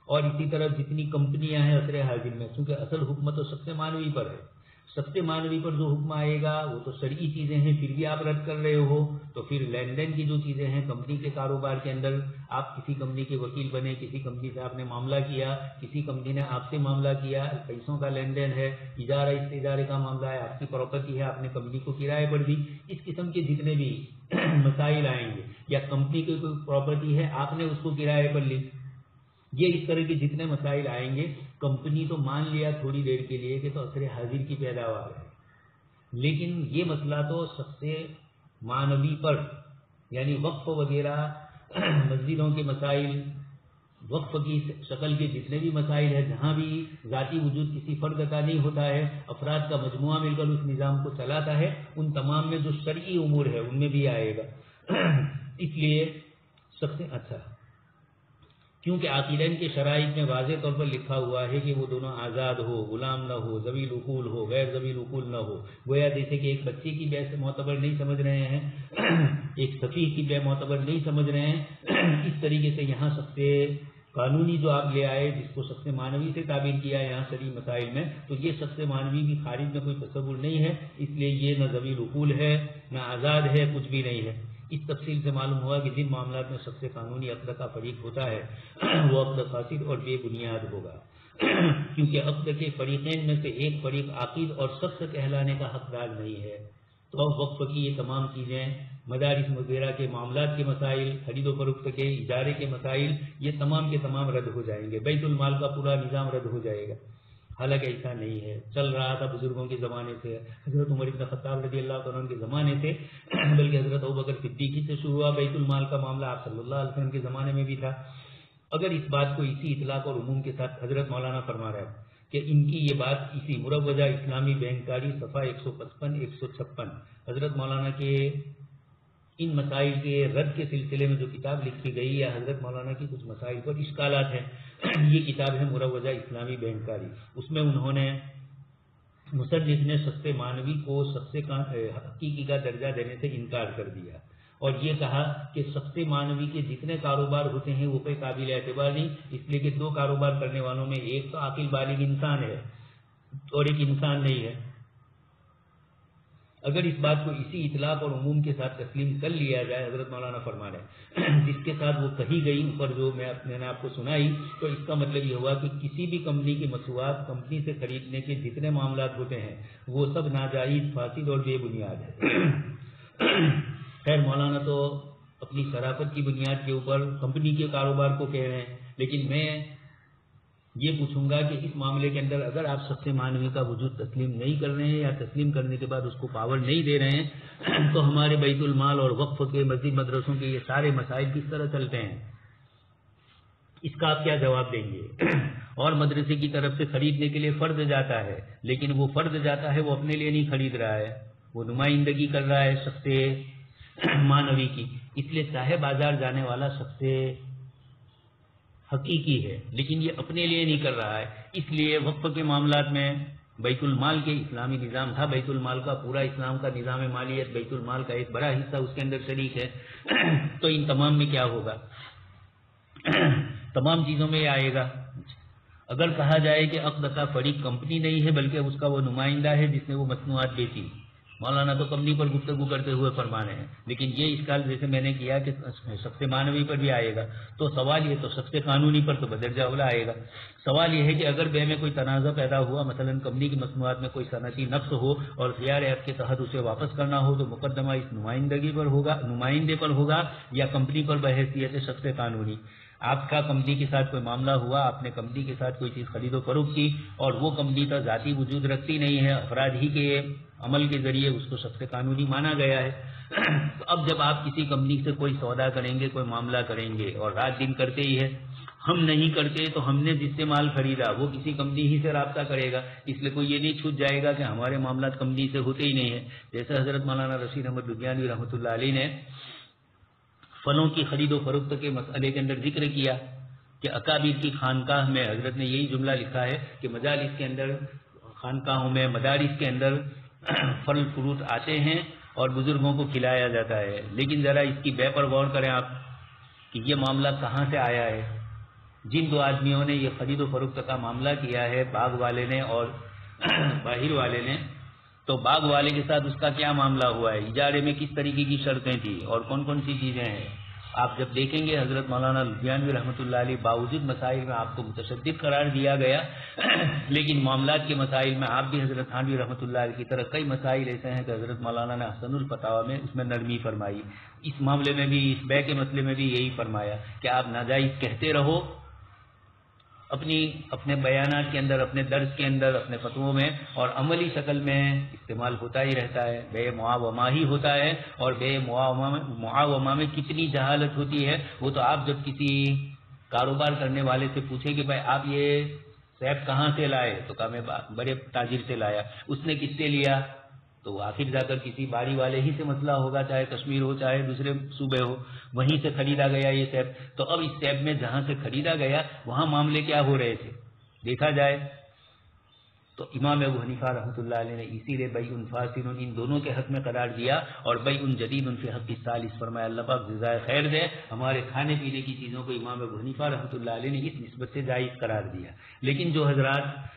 اور اسی طرح جتنی کمپنیاں ہیں عصر حاضر میں، چونکہ اصل حکم تو شخص معنوی پر ہے، شخص معنوی پر جو حکم آئے گا وہ تو شرعی چیزیں ہیں، پھر بھی آپ رد کر رہے ہو، تو پھر لین دین کی جو چیزیں ہیں کمپنی کے کاروبار کے اندر، آپ کسی کمپنی کے وکیل بنے، کسی کمپنی سے آپ نے معاملہ کیا، کسی کمپنی نے آپ سے معاملہ کیا، پیسوں کا لین دین ہے، اجارہ استاجارے کا معاملہ ہے، آپ کی پراپرٹی ہے، آپ نے کمپنی کو کرائے پر دی، اس قسم کے جتنے بھی مسائل آئیں گے، یا کمپنی کی کوئی پراپرٹی ہے آپ نے اس کو کرائے پر لی، یہ اس طرح کے جتنے مسائل آئیں گے، کمپنی تو مان لیا تھوڑی دیر کے لیے کہ تو عصر حاضر کی پیداوار ہے، لیکن یہ مسئلہ تو شخص معنوی پر، یعنی وقف وغیرہ، مسجدوں کے مسائل، وقف کی شکل کے جتنے بھی مسائل ہیں، جہاں بھی ذاتی وجود کسی فرد کا نہیں ہوتا ہے، افراد کا مجموعہ مل کر اس نظام کو چلاتا ہے، ان تمام میں جو شرعی امور ہے ان میں بھی آئے گا۔ اس لیے شخص کیونکہ عقیدین کے شرائط میں واضح طور پر لکھا ہوا ہے کہ وہ دونوں آزاد ہو، غلام نہ ہو، ذوی العقول ہو، غیر ذوی العقول نہ ہو، گویا جیسے کہ ایک بچے کی بے سے معتبر نہیں سمجھ رہے ہیں، ایک سفیہ کی بے معتبر نہیں سمجھ رہے ہیں، اس طریقے سے یہاں شخص قانونی جو آپ لے آئے جس کو شخص معنوی سے تعبیر کیا ہے یہاں شرعی مسائل میں، تو یہ شخص معنوی بھی خارج میں کوئی تصور نہیں ہے، اس لیے یہ نہ ذوی العقول ہے نہ آزاد ہے، کچھ بھی نہیں ہے۔ اس تفصیل سے معلوم ہوا کہ جن معاملات میں شخص قانونی عقد کا فریق ہوتا ہے وہ عقد فاسد اور بے بنیاد ہوگا، کیونکہ عقد کے فریقین میں سے ایک فریق عاقد اور شخص کہلانے کا حقدار نہیں ہے، تو اب وقف کی یہ تمام چیزیں، مدارس وغیرہ کے معاملات کے مسائل، خرید و فروخت کے، اجارے کے مسائل، یہ تمام کے تمام رد ہو جائیں گے، بیت المال کا پورا نظام رد ہو جائے گا۔ حالانکہ ایسا نہیں ہے، چل رہا تھا بزرگوں کے زمانے سے، حضرت عمر بن خطاب رضی اللہ عنہ کے زمانے سے، بلکہ حضرت ابوبکر صدیق سے شروع ہوا بیت المال کا معاملہ، آپ صلی اللہ علیہ وسلم کے زمانے میں بھی تھا۔ اگر اس بات کو اسی اطلاق اور عموم کے ساتھ حضرت مولانا فرما رہا ہے کہ ان کی یہ بات اسی مروجہ اسلامی بینکاری صفحہ 155 156 حضرت مولانا کے ان مسائل کے رد کے سلسلے میں جو کتاب لکھی گئی یا حضرت مولانا کی کچھ مسائل پر اشکالات ہیں، یہ کتاب ہے مروجہ اسلامی بینکاری، اس میں انہوں نے مصنف نے شخص معنوی کو شخص حقیقی کا درجہ دینے سے انکار کر دیا اور یہ کہا کہ شخص معنوی کے جتنے کاروبار ہوتے ہیں وہ کوئی قابل اعتبار نہیں، اس لیے کہ دو کاروبار کرنے والوں میں ایک تو عاقل بالغ انسان ہے اور ایک انسان نہیں ہے۔ اگر اس بات کو اسی اطلاق اور عموم کے ساتھ تسلیم کر لیا جائے، حضرت مولانا فرما رہے ہیں جس کے ساتھ وہ کہی گئی اوپر جو میں نے آپ کو سنائی، تو اس کا مطلب یہ ہوا کہ کسی بھی کمپنی کی مصنوعات کمپنی سے خریدنے کے جتنے معاملات ہوتے ہیں وہ سب ناجائز، فاسد اور بے بنیاد ہے۔ خیر مولانا تو اپنی شرافت کی بنیاد کے اوپر کمپنی کے کاروبار کو کہہ رہے ہیں، لیکن میں یہ پوچھوں گا کہ اس معاملے کے اندر اگر آپ شخص معنوی کا وجود تسلیم نہیں کر رہے ہیں یا تسلیم کرنے کے بعد اس کو پاور نہیں دے رہے ہیں تو ہمارے بیت المال اور وقف کے مسجد مدرسوں کے یہ سارے مسائل کس طرح چلتے ہیں، اس کا آپ کیا جواب دیں گے؟ اور مدرسے کی طرف سے خریدنے کے لیے فرد جاتا ہے، لیکن وہ فرد جاتا ہے وہ اپنے لیے نہیں خرید رہا ہے، وہ نمائندگی کر رہا ہے شخص معنوی کی، اس لیے چاہے بازار جانے والا شخص حقیقی ہے لیکن یہ اپنے لیے نہیں کر رہا ہے، اس لیے وقف کے معاملات میں بیت المال کے اسلامی نظام تھا، بیت المال کا پورا اسلام کا نظام مالیت، بیت المال کا ایک بڑا حصہ اس کے اندر شریک ہے، تو ان تمام میں کیا ہوگا؟ تمام چیزوں میں یہ آئے گا۔ اگر کہا جائے کہ عقد کا فریق کمپنی نہیں ہے بلکہ اس کا وہ نمائندہ ہے جس نے وہ مصنوعات بیچی، مولانا تو کمپنی پر گفتگو کرتے ہوئے فرما رہے ہیں، لیکن یہ اشکال جیسے میں نے کیا کہ شخص معنوی پر بھی آئے گا، تو سوال یہ تو شخص قانونی پر تو بدرجہ اولا آئے گا۔ سوال یہ ہے کہ اگر بے میں کوئی تنازع پیدا ہوا، مثلا کمپنی کی مصنوعات میں کوئی صنعتی نقص ہو اور خیار عیب کے تحت اسے واپس کرنا ہو تو مقدمہ اس نمائندے پر ہوگا یا کمپنی پر بحیثیت شخص قانونی؟ آپ کا کمپنی کے ساتھ کوئی معاملہ ہوا، آپ نے کمپنی کے ساتھ کوئی چیز خرید و فروخت کی اور وہ کمپنی کا ذاتی وجود رکھتی نہیں ہے، افراد ہی کے عمل کے ذریعے اس کو شخص قانونی مانا گیا ہے۔ تو اب جب آپ کسی کمپنی سے کوئی سودا کریں گے، کوئی معاملہ کریں گے اور رات دن کرتے ہی ہے، ہم نہیں کرتے تو ہم نے جس سے مال خریدا وہ کسی کمپنی ہی سے رابطہ کرے گا، اس لیے کوئی یہ نہیں چھوٹ جائے گا کہ ہمارے معاملات کمپنی سے ہوتے ہی نہیں ہیں. جیسے حضرت مولانا رشید احمد لدھیانوی رحمۃ اللہ علیہ نے فلوں کی خرید و فروخت کے مسئلے کے اندر ذکر کیا کہ اکابر کی خانقاہ میں حضرت نے یہی جملہ لکھا ہے کہ مجالس کے اندر، خانقاہوں میں، مدارس کے اندر پھل فروٹ آتے ہیں اور بزرگوں کو کھلایا جاتا ہے، لیکن ذرا اس کی بے پر غور کریں آپ کہ یہ معاملہ کہاں سے آیا ہے. جن دو آدمیوں نے یہ خرید و فروخت کا معاملہ کیا ہے، باغ والے نے اور باہر والے نے، تو باغ والے کے ساتھ اس کا کیا معاملہ ہوا ہے، اجارے میں کس طریقے کی شرطیں تھیں اور کون کون سی چیزیں ہیں. آپ جب دیکھیں گے حضرت مولانا لدھیانوی رحمۃ اللہ علیہ باوجود مسائل میں آپ کو متشدد قرار دیا گیا، لیکن معاملات کے مسائل میں آپ بھی حضرت تھانوی رحمۃ اللہ علیہ کی طرح کئی مسائل ایسے ہیں کہ حضرت مولانا نے حسن الفتاوی میں اس میں نرمی فرمائی. اس معاملے میں بھی، اس بے کے مسئلے میں بھی یہی فرمایا کہ آپ ناجائز کہتے رہو اپنے بیانات کے اندر، اپنے درس کے اندر، اپنے فتووں میں، اور عملی شکل میں استعمال ہوتا ہی رہتا ہے. بے معاومہ ہی ہوتا ہے، اور بے معاومہ میں کتنی جہالت ہوتی ہے وہ تو آپ جب کسی کاروبار کرنے والے سے پوچھیں کہ بھائی آپ یہ سیب کہاں سے لائے، تو کہا میں بڑے تاجر سے لایا. اس نے کس سے لیا؟ تو آخر جا کر کسی باری والے ہی سے مسئلہ ہوگا، چاہے کشمیر ہو چاہے دوسرے صوبے ہو، وہیں سے خریدا گیا یہ سیب. تو اب اس سیب میں جہاں سے خریدا گیا وہاں معاملے کیا ہو رہے تھے دیکھا جائے تو امام ابو حنیفہ رحمۃ اللہ علیہ نے اسی لیے بیع فاسد ان دونوں کے حق میں قرار دیا، اور بیع جدید فی حق الثالث فرمایا. اللہ پاک جزائے خیر دے. ہمارے کھانے پینے کی چیزوں کو امام ابو حنیفہ رحمۃ اللہ علیہ نے اس نسبت سے جائز قرار دیا. لیکن جو حضرات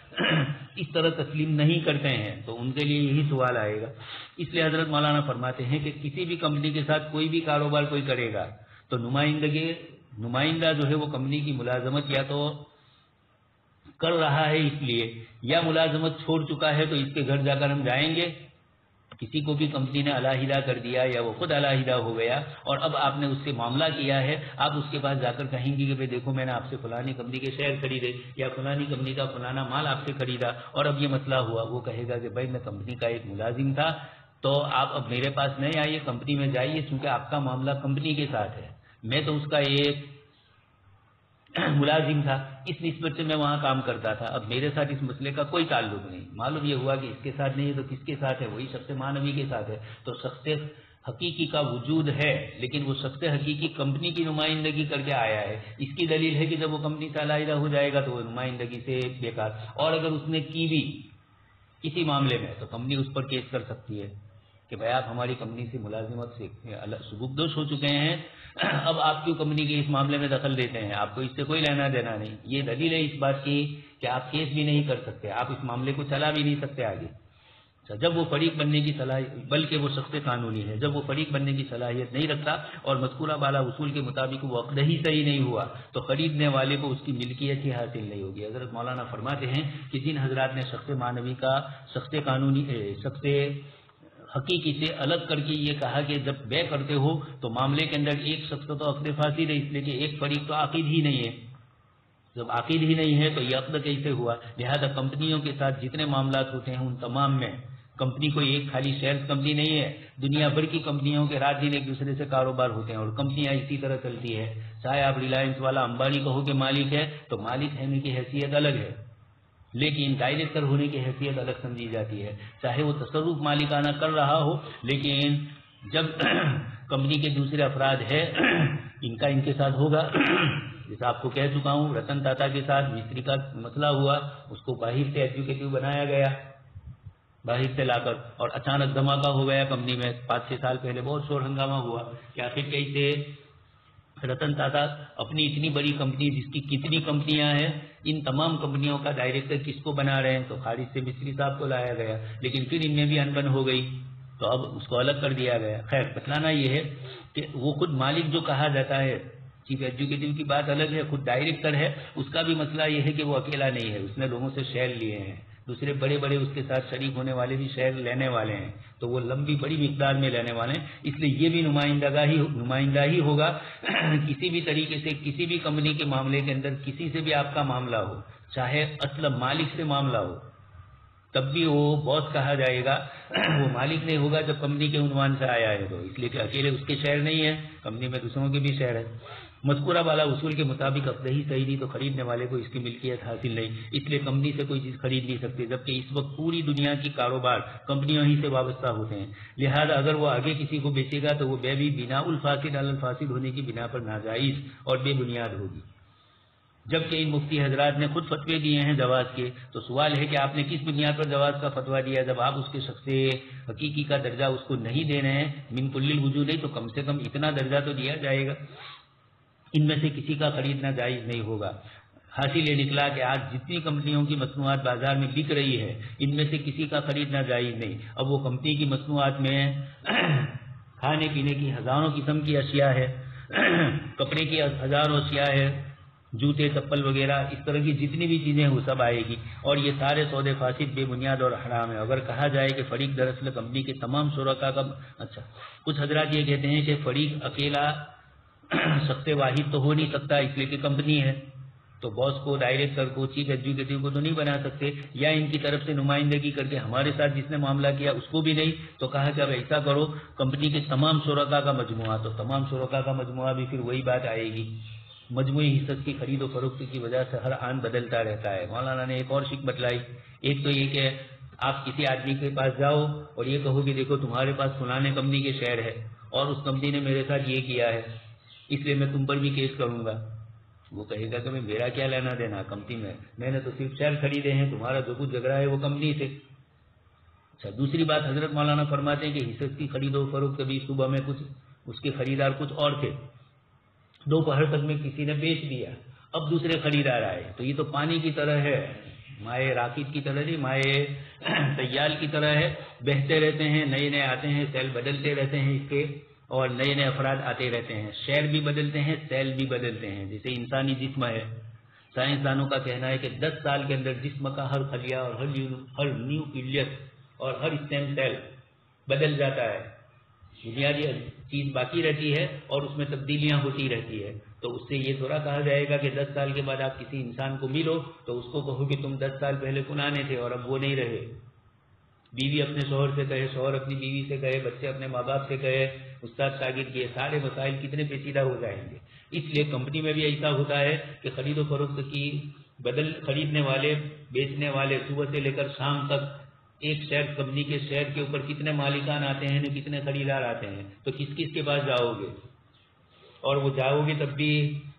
اس طرح تسلیم نہیں کرتے ہیں تو ان کے لیے یہی سوال آئے گا. اس لیے حضرت مولانا فرماتے ہیں کہ کسی بھی کمپنی کے ساتھ کوئی بھی کاروبار کوئی کرے گا تو نمائندہ جو ہے وہ کمپنی کی ملازمت یا تو کر رہا ہے اس لیے، یا ملازمت چھوڑ چکا ہے تو اس کے گھر جا کر ہم جائیں گے. کسی کو بھی کمپنی نے علیحدہ کر دیا یا وہ خود علیحدہ ہو گیا اور اب آپ نے اس سے معاملہ کیا ہے، آپ اس کے پاس جا کر کہیں گے کہ بھائی دیکھو میں نے آپ سے فلانی کمپنی کے شیئر خریدے یا فلانی کمپنی کا فلانا مال آپ سے خریدا اور اب یہ مسئلہ ہوا. وہ کہے گا کہ بھائی میں کمپنی کا ایک ملازم تھا تو آپ اب میرے پاس نہیں آئیے، کمپنی میں جائیے، چونکہ آپ کا معاملہ کمپنی کے ساتھ ہے، میں تو اس کا ایک ملازم تھا، اس نسبت سے میں وہاں کام کرتا تھا، اب میرے ساتھ اس مسئلے کا کوئی تعلق نہیں. معلوم یہ ہوا کہ اس کے ساتھ نہیں ہے تو کس کے ساتھ ہے؟ وہی شخص معنوی کے ساتھ ہے. تو شخص حقیقی کا وجود ہے لیکن وہ شخص حقیقی کمپنی کی نمائندگی کر کے آیا ہے. اس کی دلیل ہے کہ جب وہ کمپنی سے علیحدہ ہو جائے گا تو وہ نمائندگی سے بیکار. اور اگر اس نے کی بھی کسی معاملے میں تو کمپنی اس پر کیس کر سکتی ہے کہ بھائی آپ ہماری کمپنی سے ملازمت سے سبکدوش ہو چکے ہیں، اب آپ کیوں کمپنی کے اس معاملے میں دخل دیتے ہیں، آپ کو اس سے کوئی لینا دینا نہیں. یہ دلیل ہے اس بات کی کہ آپ کیس بھی نہیں کر سکتے، آپ اس معاملے کو چلا بھی نہیں سکتے آگے. جب وہ فریق بننے کی صلاحیت، بلکہ وہ شخص قانونی ہے، جب وہ فریق بننے کی صلاحیت نہیں رکھتا اور مذکورہ بالا اصول کے مطابق وہ عقد ہی صحیح نہیں ہوا تو خریدنے والے کو اس کی ملکیت ہی حاصل نہیں ہوگی. حضرت مولانا فرماتے ہیں کہ جن حضرات نے شخص معنوی کا شخص قانونی شخص حقیقی سے الگ کر کے یہ کہا کہ جب بے کرتے ہو تو معاملے کے اندر ایک شخص تو عقد فاسد ہے، اس لیے کہ ایک فریق تو عاقد ہی نہیں ہے. جب عاقد ہی نہیں ہے تو یہ عقد کیسے ہوا؟ لہذا کمپنیوں کے ساتھ جتنے معاملات ہوتے ہیں ان تمام میں کمپنی کوئی ایک خالی شیئر کمپنی نہیں ہے، دنیا بھر کی کمپنیوں کے رات دن ایک دوسرے سے کاروبار ہوتے ہیں اور کمپنیاں اسی طرح چلتی ہے. چاہے آپ ریلائنس والا امبانی کہو کہ مالک ہے تو مالک ہونے کی حیثیت الگ ہے لیکن ڈائریکٹر ہونے کی حیثیت الگ سمجھی جاتی ہے. چاہے وہ تصرف مالکانہ کر رہا ہو لیکن جب کمپنی کے دوسرے افراد ہیں ان کا ان کے ساتھ ہوگا. جیسا آپ کو کہہ چکا ہوں رتن ٹاٹا کے ساتھ مستری کا مسئلہ ہوا، اس کو باہر سے ایگزیکٹو بنایا گیا باہر سے لا کر، اور اچانک دھماکہ ہو گیا کمپنی میں. 5-6 سال پہلے بہت شور ہنگامہ ہوا کہ آخر کیسے رتن ٹاٹا اپنی اتنی بڑی کمپنی جس کی کتنی کمپنیاں ہیں ان تمام کمپنیوں کا ڈائریکٹر کس کو بنا رہے ہیں؟ تو خارج سے مستری صاحب کو لایا گیا، لیکن پھر ان میں بھی انبن ہو گئی تو اب اس کو الگ کر دیا گیا. خیر بتلانا یہ ہے کہ وہ خود مالک جو کہا جاتا ہے، چیف ایگزیکٹو کی بات الگ ہے، خود ڈائریکٹر ہے، اس کا بھی مسئلہ یہ ہے کہ وہ اکیلا نہیں ہے، اس نے لوگوں سے شیئر لیے ہیں، دوسرے بڑے بڑے اس کے ساتھ شریک ہونے والے بھی شیئر لینے والے ہیں تو وہ لمبی بڑی مقدار میں لینے والے ہیں. اس لیے یہ بھی نمائندہ ہی ہوگا. کسی بھی طریقے سے کسی بھی کمپنی کے معاملے کے اندر کسی سے بھی آپ کا معاملہ ہو، چاہے اصل مالک سے معاملہ ہو تب بھی وہ باس کہا جائے گا، وہ مالک نہیں ہوگا جب کمپنی کے عنوان سے آیا ہے تو، اس لیے کہ اکیلے اس کے شیئر نہیں ہے، کمپنی میں دوسروں کے بھی شیئر ہے. مذکورہ والا اصول کے مطابق عقد ہی صحیح نہیں تو خریدنے والے کو اس کی ملکیت حاصل نہیں، اس لیے کمپنی سے کوئی چیز خرید نہیں سکتے، جبکہ اس وقت پوری دنیا کی کاروبار کمپنیوں ہی سے وابستہ ہوتے ہیں، لہذا اگر وہ آگے کسی کو بیچے گا تو وہ بے بھی بنا الفاسد علی الفاسد ہونے کی بنا پر ناجائز اور بے بنیاد ہوگی۔ جبکہ ان مفتی حضرات نے خود فتوے دیے ہیں جواز کے، تو سوال ہے کہ آپ نے کس بنیاد پر جواز کا فتویٰ دیا؟ جب آپ اس کے شخص حقیقی کا درجہ اس کو نہیں دے رہے ہیں، من کل الوجوہ نہیں، تو کم سے کم اتنا درجہ تو دیا جائے گا۔ ان میں سے کسی کا خریدنا جائز نہیں ہوگا۔ حاصل یہ نکلا کہ آج جتنی کمپنیوں کی مصنوعات بازار میں بک رہی ہے، ان میں سے کسی کا خریدنا جائز نہیں۔ اب وہ کمپنی کی مصنوعات میں کھانے پینے کی ہزاروں قسم کی اشیاء ہے، کپڑے کی ہزاروں اشیاء ہے، جوتے چپل وغیرہ، اس طرح کی جتنی بھی چیزیں وہ سب آئے گی، اور یہ سارے سودے فاسد بے بنیاد اور حرام ہے۔ اگر کہا جائے کہ فریق دراصل کمپنی کے تمام شرکاء کا، اچھا کچھ حضرات یہ کہتے ہیں کہ فریق اکیلا شخص واحد تو ہو نہیں سکتا، اس لیے کہ کمپنی ہے تو باس کو، ڈائریکٹر کو، چیف ایگزیکٹو کو تو نہیں بنا سکتے، یا ان کی طرف سے نمائندگی کر کے ہمارے ساتھ جس نے معاملہ کیا اس کو بھی نہیں، تو کہا کہ اب ایسا کرو کمپنی کے تمام شرکاء کا مجموعہ، تو تمام شرکاء کا مجموعہ بھی پھر وہی بات آئے گی، مجموعی حصص کی خرید و فروخت کی وجہ سے ہر آن بدلتا رہتا ہے۔ مولانا نے ایک اور شک بتلائی، ایک تو یہ کہ آپ کسی آدمی کے پاس جاؤ اور یہ کہو کہ دیکھو تمہارے پاس فلانے کمپنی کے شیئر ہے اور اس کمپنی نے میرے ساتھ یہ کیا ہے، اس لیے میں تم پر بھی کیس کروں گا۔ وہ کہے گا کہ میرا کیا لینا دینا کمپنی میں نے تو صرف شیئر خریدے ہیں، تمہارا جو کچھ جھگڑا ہے وہ کمپنی سے۔ اچھا دوسری بات، حضرت مولانا فرماتے ہیں کہ حصص کی خرید و فروخت کبھی صبح میں کچھ اس کے خریدار کچھ اور تھے، دوپہر تک میں کسی نے بیچ دیا، اب دوسرے خریدار آئے، تو یہ تو پانی کی طرح ہے، مائع راکد کی طرح نہیں، مائع سیال کی طرح ہے، بہتے رہتے ہیں، نئے نئے آتے ہیں، سیل بدلتے رہتے ہیں اس کے، اور نئے نئے افراد آتے رہتے ہیں، شیئر بھی بدلتے ہیں، سیل بھی بدلتے ہیں۔ جیسے انسانی جسم ہے، سائنسدانوں کا کہنا ہے کہ 10 سال کے اندر جسم کا ہر خلیہ اور ہر نیوکلیس اور ہر اسٹیم سیل بدل جاتا ہے، بنیادی چیز باقی رہتی ہے اور اس میں تبدیلیاں ہوتی رہتی ہے۔ تو اس سے یہ تھوڑا کہا جائے گا کہ 10 سال کے بعد آپ کسی انسان کو ملو تو اس کو کہو کہ تم 10 سال پہلے فلانے تھے اور اب وہ نہیں رہے۔ بیوی اپنے شوہر سے کہے، شوہر اپنی بیوی سے کہے، بچے اپنے ماں باپ سے کہے، استاد شاگرد کے سارے مسائل کتنے پیچیدہ ہو جائیں گے۔ اس لیے کمپنی میں بھی ایسا ہوتا ہے کہ خرید و فروخت کی خریدنے والے بیچنے والے صبح سے لے کر شام تک ایک شیئر کمپنی کے شیئر کے اوپر کتنے مالکان آتے ہیں، کتنے خریدار آتے ہیں، تو کس کس کے پاس جاؤ گے، اور وہ جاؤ گے تب بھی،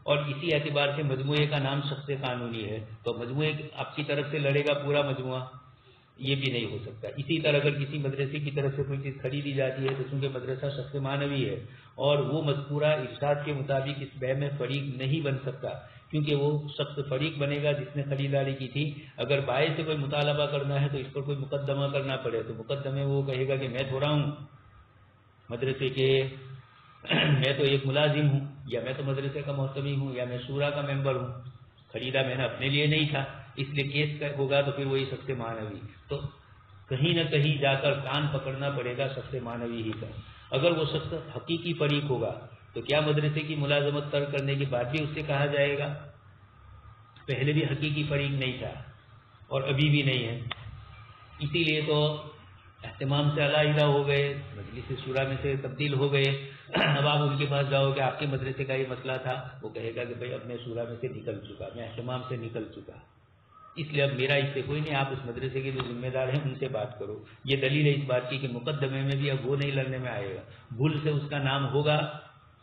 اور اسی اعتبار سے مجموعے کا نام شخص قانونی ہے، تو مجموعے آپ کی طرف سے لڑے گا پورا مجموعہ، یہ بھی نہیں ہو سکتا۔ اسی طرح اگر کسی مدرسے کی طرف سے کوئی چیز خریدی جاتی ہے تو چونکہ مدرسہ شخص معنوی ہے اور وہ مذکورہ ارشاد کے مطابق اس بیع میں فریق نہیں بن سکتا، کیونکہ وہ شخص فریق بنے گا جس نے خریداری کی تھی۔ اگر بائع سے کوئی مطالبہ کرنا ہے تو اس پر کوئی مقدمہ کرنا پڑے، تو مقدمے وہ کہے گا کہ میں تھوڑا ہوں مدرسے کے، میں تو ایک ملازم ہوں، یا میں تو مدرسے کا محتمی ہوں، یا میں شورا کا ممبر ہوں، خریدا میں نے اپنے لیے نہیں تھا، اس لیے کیس ہوگا تو پھر وہی شخص معنوی، تو کہیں نہ کہیں جا کر کان پکڑنا پڑے گا شخص معنوی ہی کا۔ اگر وہ شخص حقیقی فریق ہوگا تو کیا مدرسے کی ملازمت ترک کرنے کے بعد بھی اس سے کہا جائے گا پہلے بھی حقیقی فریق نہیں تھا اور ابھی بھی نہیں ہے؟ اسی لیے تو اہتمام سے علیحدہ ہو گئے، مجلس شورا میں سے تبدیل ہو گئے۔ اب آپ ان کے پاس جاؤ کہ آپ کے مدرسے کا یہ مسئلہ تھا، وہ کہے گا کہ بھائی اب میں شورا میں سے نکل چکا، میں اہتمام سے نکل چکا، اس لیے اب میرا اس سے کوئی نہیں، آپ اس مدرسے کے جو ذمہ دار ہیں ان سے بات کرو۔ یہ دلیل ہے اس بات کی کہ مقدمے میں بھی اب وہ نہیں لڑنے میں آئے گا، بھول سے اس کا نام ہوگا۔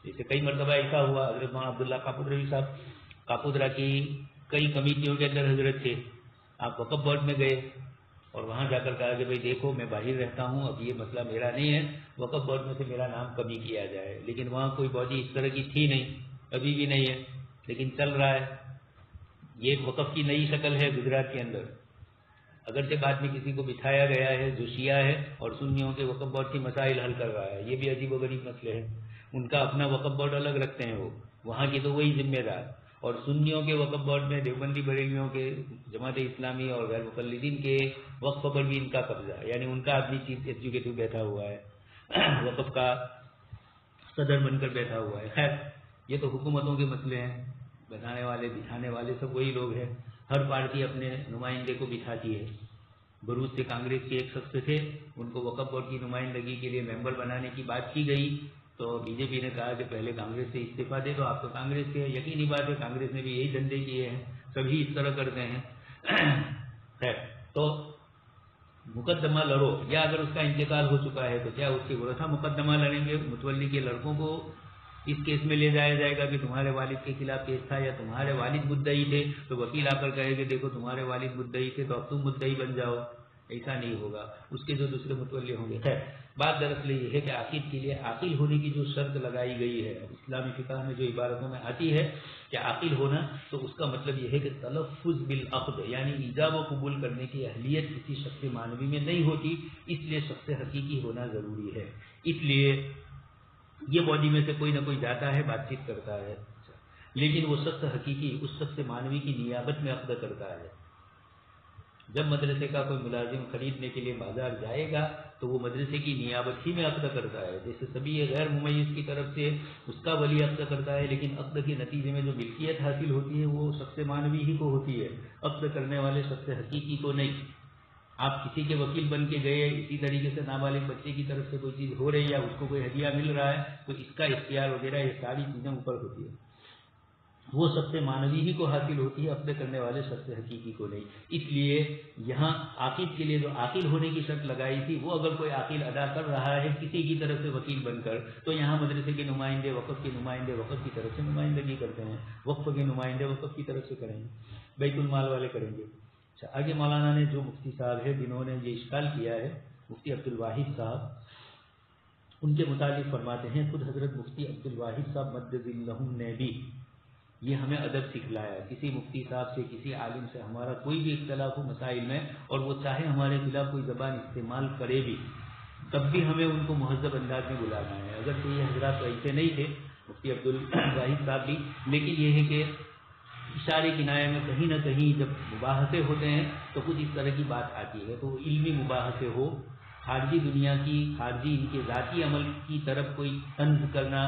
جیسے کئی مرتبہ ایسا ہوا، حضرت مولانا عبداللہ کاپودروی صاحب کاپودرا کی کئی کمیٹیوں کے اندر حضرت تھے، آپ وقف بورڈ میں گئے اور وہاں جا کر کہا کہ بھائی دیکھو میں باہر رہتا ہوں، اب یہ مسئلہ میرا نہیں ہے، وقف بورڈ میں سے میرا نام کمی کیا جائے، لیکن وہاں کوئی باڈی اس طرح کی تھی نہیں، ابھی بھی نہیں ہے، لیکن چل رہا ہے۔ یہ ایک وقف کی نئی شکل ہے گجرات کے اندر، اگرچہ بعد میں کسی کو بٹھایا گیا ہے جو شیعہ ہے اور سنیوں کے وقف بورڈ کی مسائل حل کر رہا ہے، یہ بھی عجیب و غریب مسئلے ہیں، ان کا اپنا وقف بورڈ الگ رکھتے ہیں، وہ وہاں کی تو وہی ذمہ دار، اور سنیوں کے وقف بورڈ میں دیوبندی بریلویوں کے، جماعت اسلامی اور غیر مقلدین کے وقف پر بھی ان کا قبضہ، یعنی ان کا آدمی چیف ایگزیکٹو بیٹھا ہوا ہے، وقف کا صدر بن کر بیٹھا ہوا ہے۔ خیر یہ تو حکومتوں کے مسئلے ہیں، بنانے والے بٹھانے والے سب وہی لوگ ہیں، ہر پارٹی اپنے نمائندے کو بٹھاتی ہے۔ بروچ سے کانگریس کے ایک شخص تھے، ان کو وقف بورڈ کی نمائندگی کے لیے ممبر بنانے کی بات کی گئی، تو بی جے پی نے کہا کہ پہلے کانگریس سے استعفیٰ دے دو، آپ تو کانگریس کے، یقینی بات ہے کانگریس نے بھی یہی دھندے کیے ہیں، سبھی اس طرح کرتے ہیں۔ خیر، تو مقدمہ لڑو، یا اگر اس کا انتقال ہو چکا ہے تو کیا اس کے ورثہ مقدمہ لڑیں گے؟ متولی کے لڑکوں کو اس کیس میں لے جایا جائے گا کہ تمہارے والد کے خلاف کیس تھا، یا تمہارے والد مدعی تھے تو وکیل آ کر کہے کہ دیکھو تمہارے والد مدعی تھے تو اب تم مدعی بن جاؤ، ایسا نہیں ہوگا، اس کے جو دوسرے متولی ہوں گے۔ خیر، بات دراصل یہ ہے کہ عاقل کے لیے عاقل ہونے کی جو شرط لگائی گئی ہے اسلامی فقہ میں، جو عبارتوں میں آتی ہے کہ عاقل ہونا، تو اس کا مطلب یہ ہے کہ تلفظ بالعقد، یعنی ایجاب و قبول کرنے کی اہلیت کسی شخص معنوی میں نہیں ہوتی، اس لیے شخص حقیقی ہونا ضروری ہے۔ اس لیے یہ باڈی میں سے کوئی نہ کوئی جاتا ہے، بات چیت کرتا ہے، لیکن وہ شخص حقیقی اس شخص معنوی کی نیابت میں عقد کرتا ہے۔ جب مدرسے کا کوئی ملازم خریدنے کے لیے بازار جائے گا تو وہ مدرسے کی نیابت ہی میں عقد کرتا ہے، جیسے سبھی غیر ممیز کی طرف سے اس کا ولی عقد کرتا ہے، لیکن عقد کے نتیجے میں جو ملکیت حاصل ہوتی ہے وہ شخص معنوی ہی کو ہوتی ہے، عقد کرنے والے شخص حقیقی کو نہیں۔ آپ کسی کے وکیل بن کے گئے، اسی طریقے سے نابالغ بچے کی طرف سے کوئی چیز ہو رہی ہے یا اس کو کوئی ہدیہ مل رہا ہے تو اس کا اختیار وغیرہ یہ ساری چیزیں اوپر ہوتی ہے، وہ سب سے معنوی ہی کو حاصل ہوتی ہے، اپنے کرنے والے شخص حقیقی کو نہیں۔ اس لیے یہاں عاقل کے لیے جو عاقل ہونے کی شرط لگائی تھی، وہ اگر کوئی عاقل ادا کر رہا ہے کسی کی طرف سے وکیل بن کر، تو یہاں مدرسے کے نمائندے وقف کے نمائندے وقف کی طرف سے نمائندگی کرتے ہیں، وقف کے نمائندے وقف کی طرف سے کریں گے، بیت المال والے کریں گے۔ اچھا، آگے مولانا نے جو مفتی صاحب ہے جنہوں نے یہ اشکال کیا ہے، مفتی عبدالواحد صاحب، ان کے متعلق فرماتے ہیں، خود حضرت مفتی عبدالواحد صاحب مدد لہم نے بھی یہ ہمیں ادب سکھلایا۔ کسی مفتی صاحب سے، کسی عالم سے ہمارا کوئی بھی اختلاف ہو مسائل میں، اور وہ چاہے ہمارے خلاف کوئی زبان استعمال کرے بھی، تب بھی ہمیں ان کو مہذب انداز میں بلانا ہے۔ اگر تو یہ حضرات تو ایسے نہیں تھے مفتی عبدالواحد صاحب بھی، لیکن یہ ہے کہ اشارے کنایے میں کہیں نہ کہیں جب مباحثے ہوتے ہیں تو کچھ اس طرح کی بات آتی ہے، تو علمی مباحثے ہو، خارجی دنیا کی، خارجی ان کے ذاتی عمل کی طرف کوئی طنز کرنا،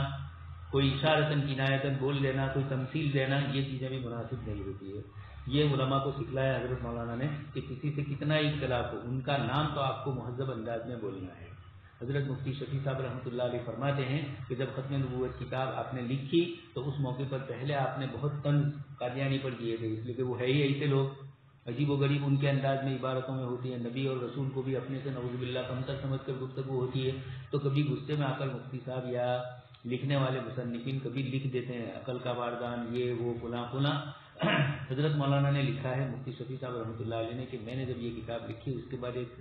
کوئی اشارتاً کنایتاً بول دینا، کوئی تمثیل دینا، یہ چیزیں بھی مناسب نہیں ہوتی ہے۔ یہ علماء کو سکھلایا حضرت مولانا نے کہ کسی سے کتنا ہی اختلاف ہو، ان کا نام تو آپ کو مہذب انداز میں بولنا ہے۔ حضرت مفتی شفیع صاحب رحمۃ اللہ علیہ فرماتے ہیں کہ جب ختم نبوت کتاب آپ نے لکھی تو اس موقع پر پہلے آپ نے بہت طنز قادیانی پر کیے تھے، اس لیے کہ وہ ہے ہی ایسے لوگ، عجیب و غریب ان کے انداز میں عبارتوں میں ہوتی ہے، نبی اور رسول کو بھی اپنے سے نعوذ باللہ کمتر سمجھ کر گفتگو ہوتی ہے، تو کبھی غصے میں آ کر مفتی صاحب یا لکھنے والے مصنفین کبھی لکھ دیتے ہیں عقل کا باردان، یہ وہ فلاں فلاں۔ حضرت مولانا نے لکھا ہے مفتی شفیع صاحب رحمۃ اللہ علیہ نے کہ میں نے جب یہ کتاب لکھی اس کے بعد ایک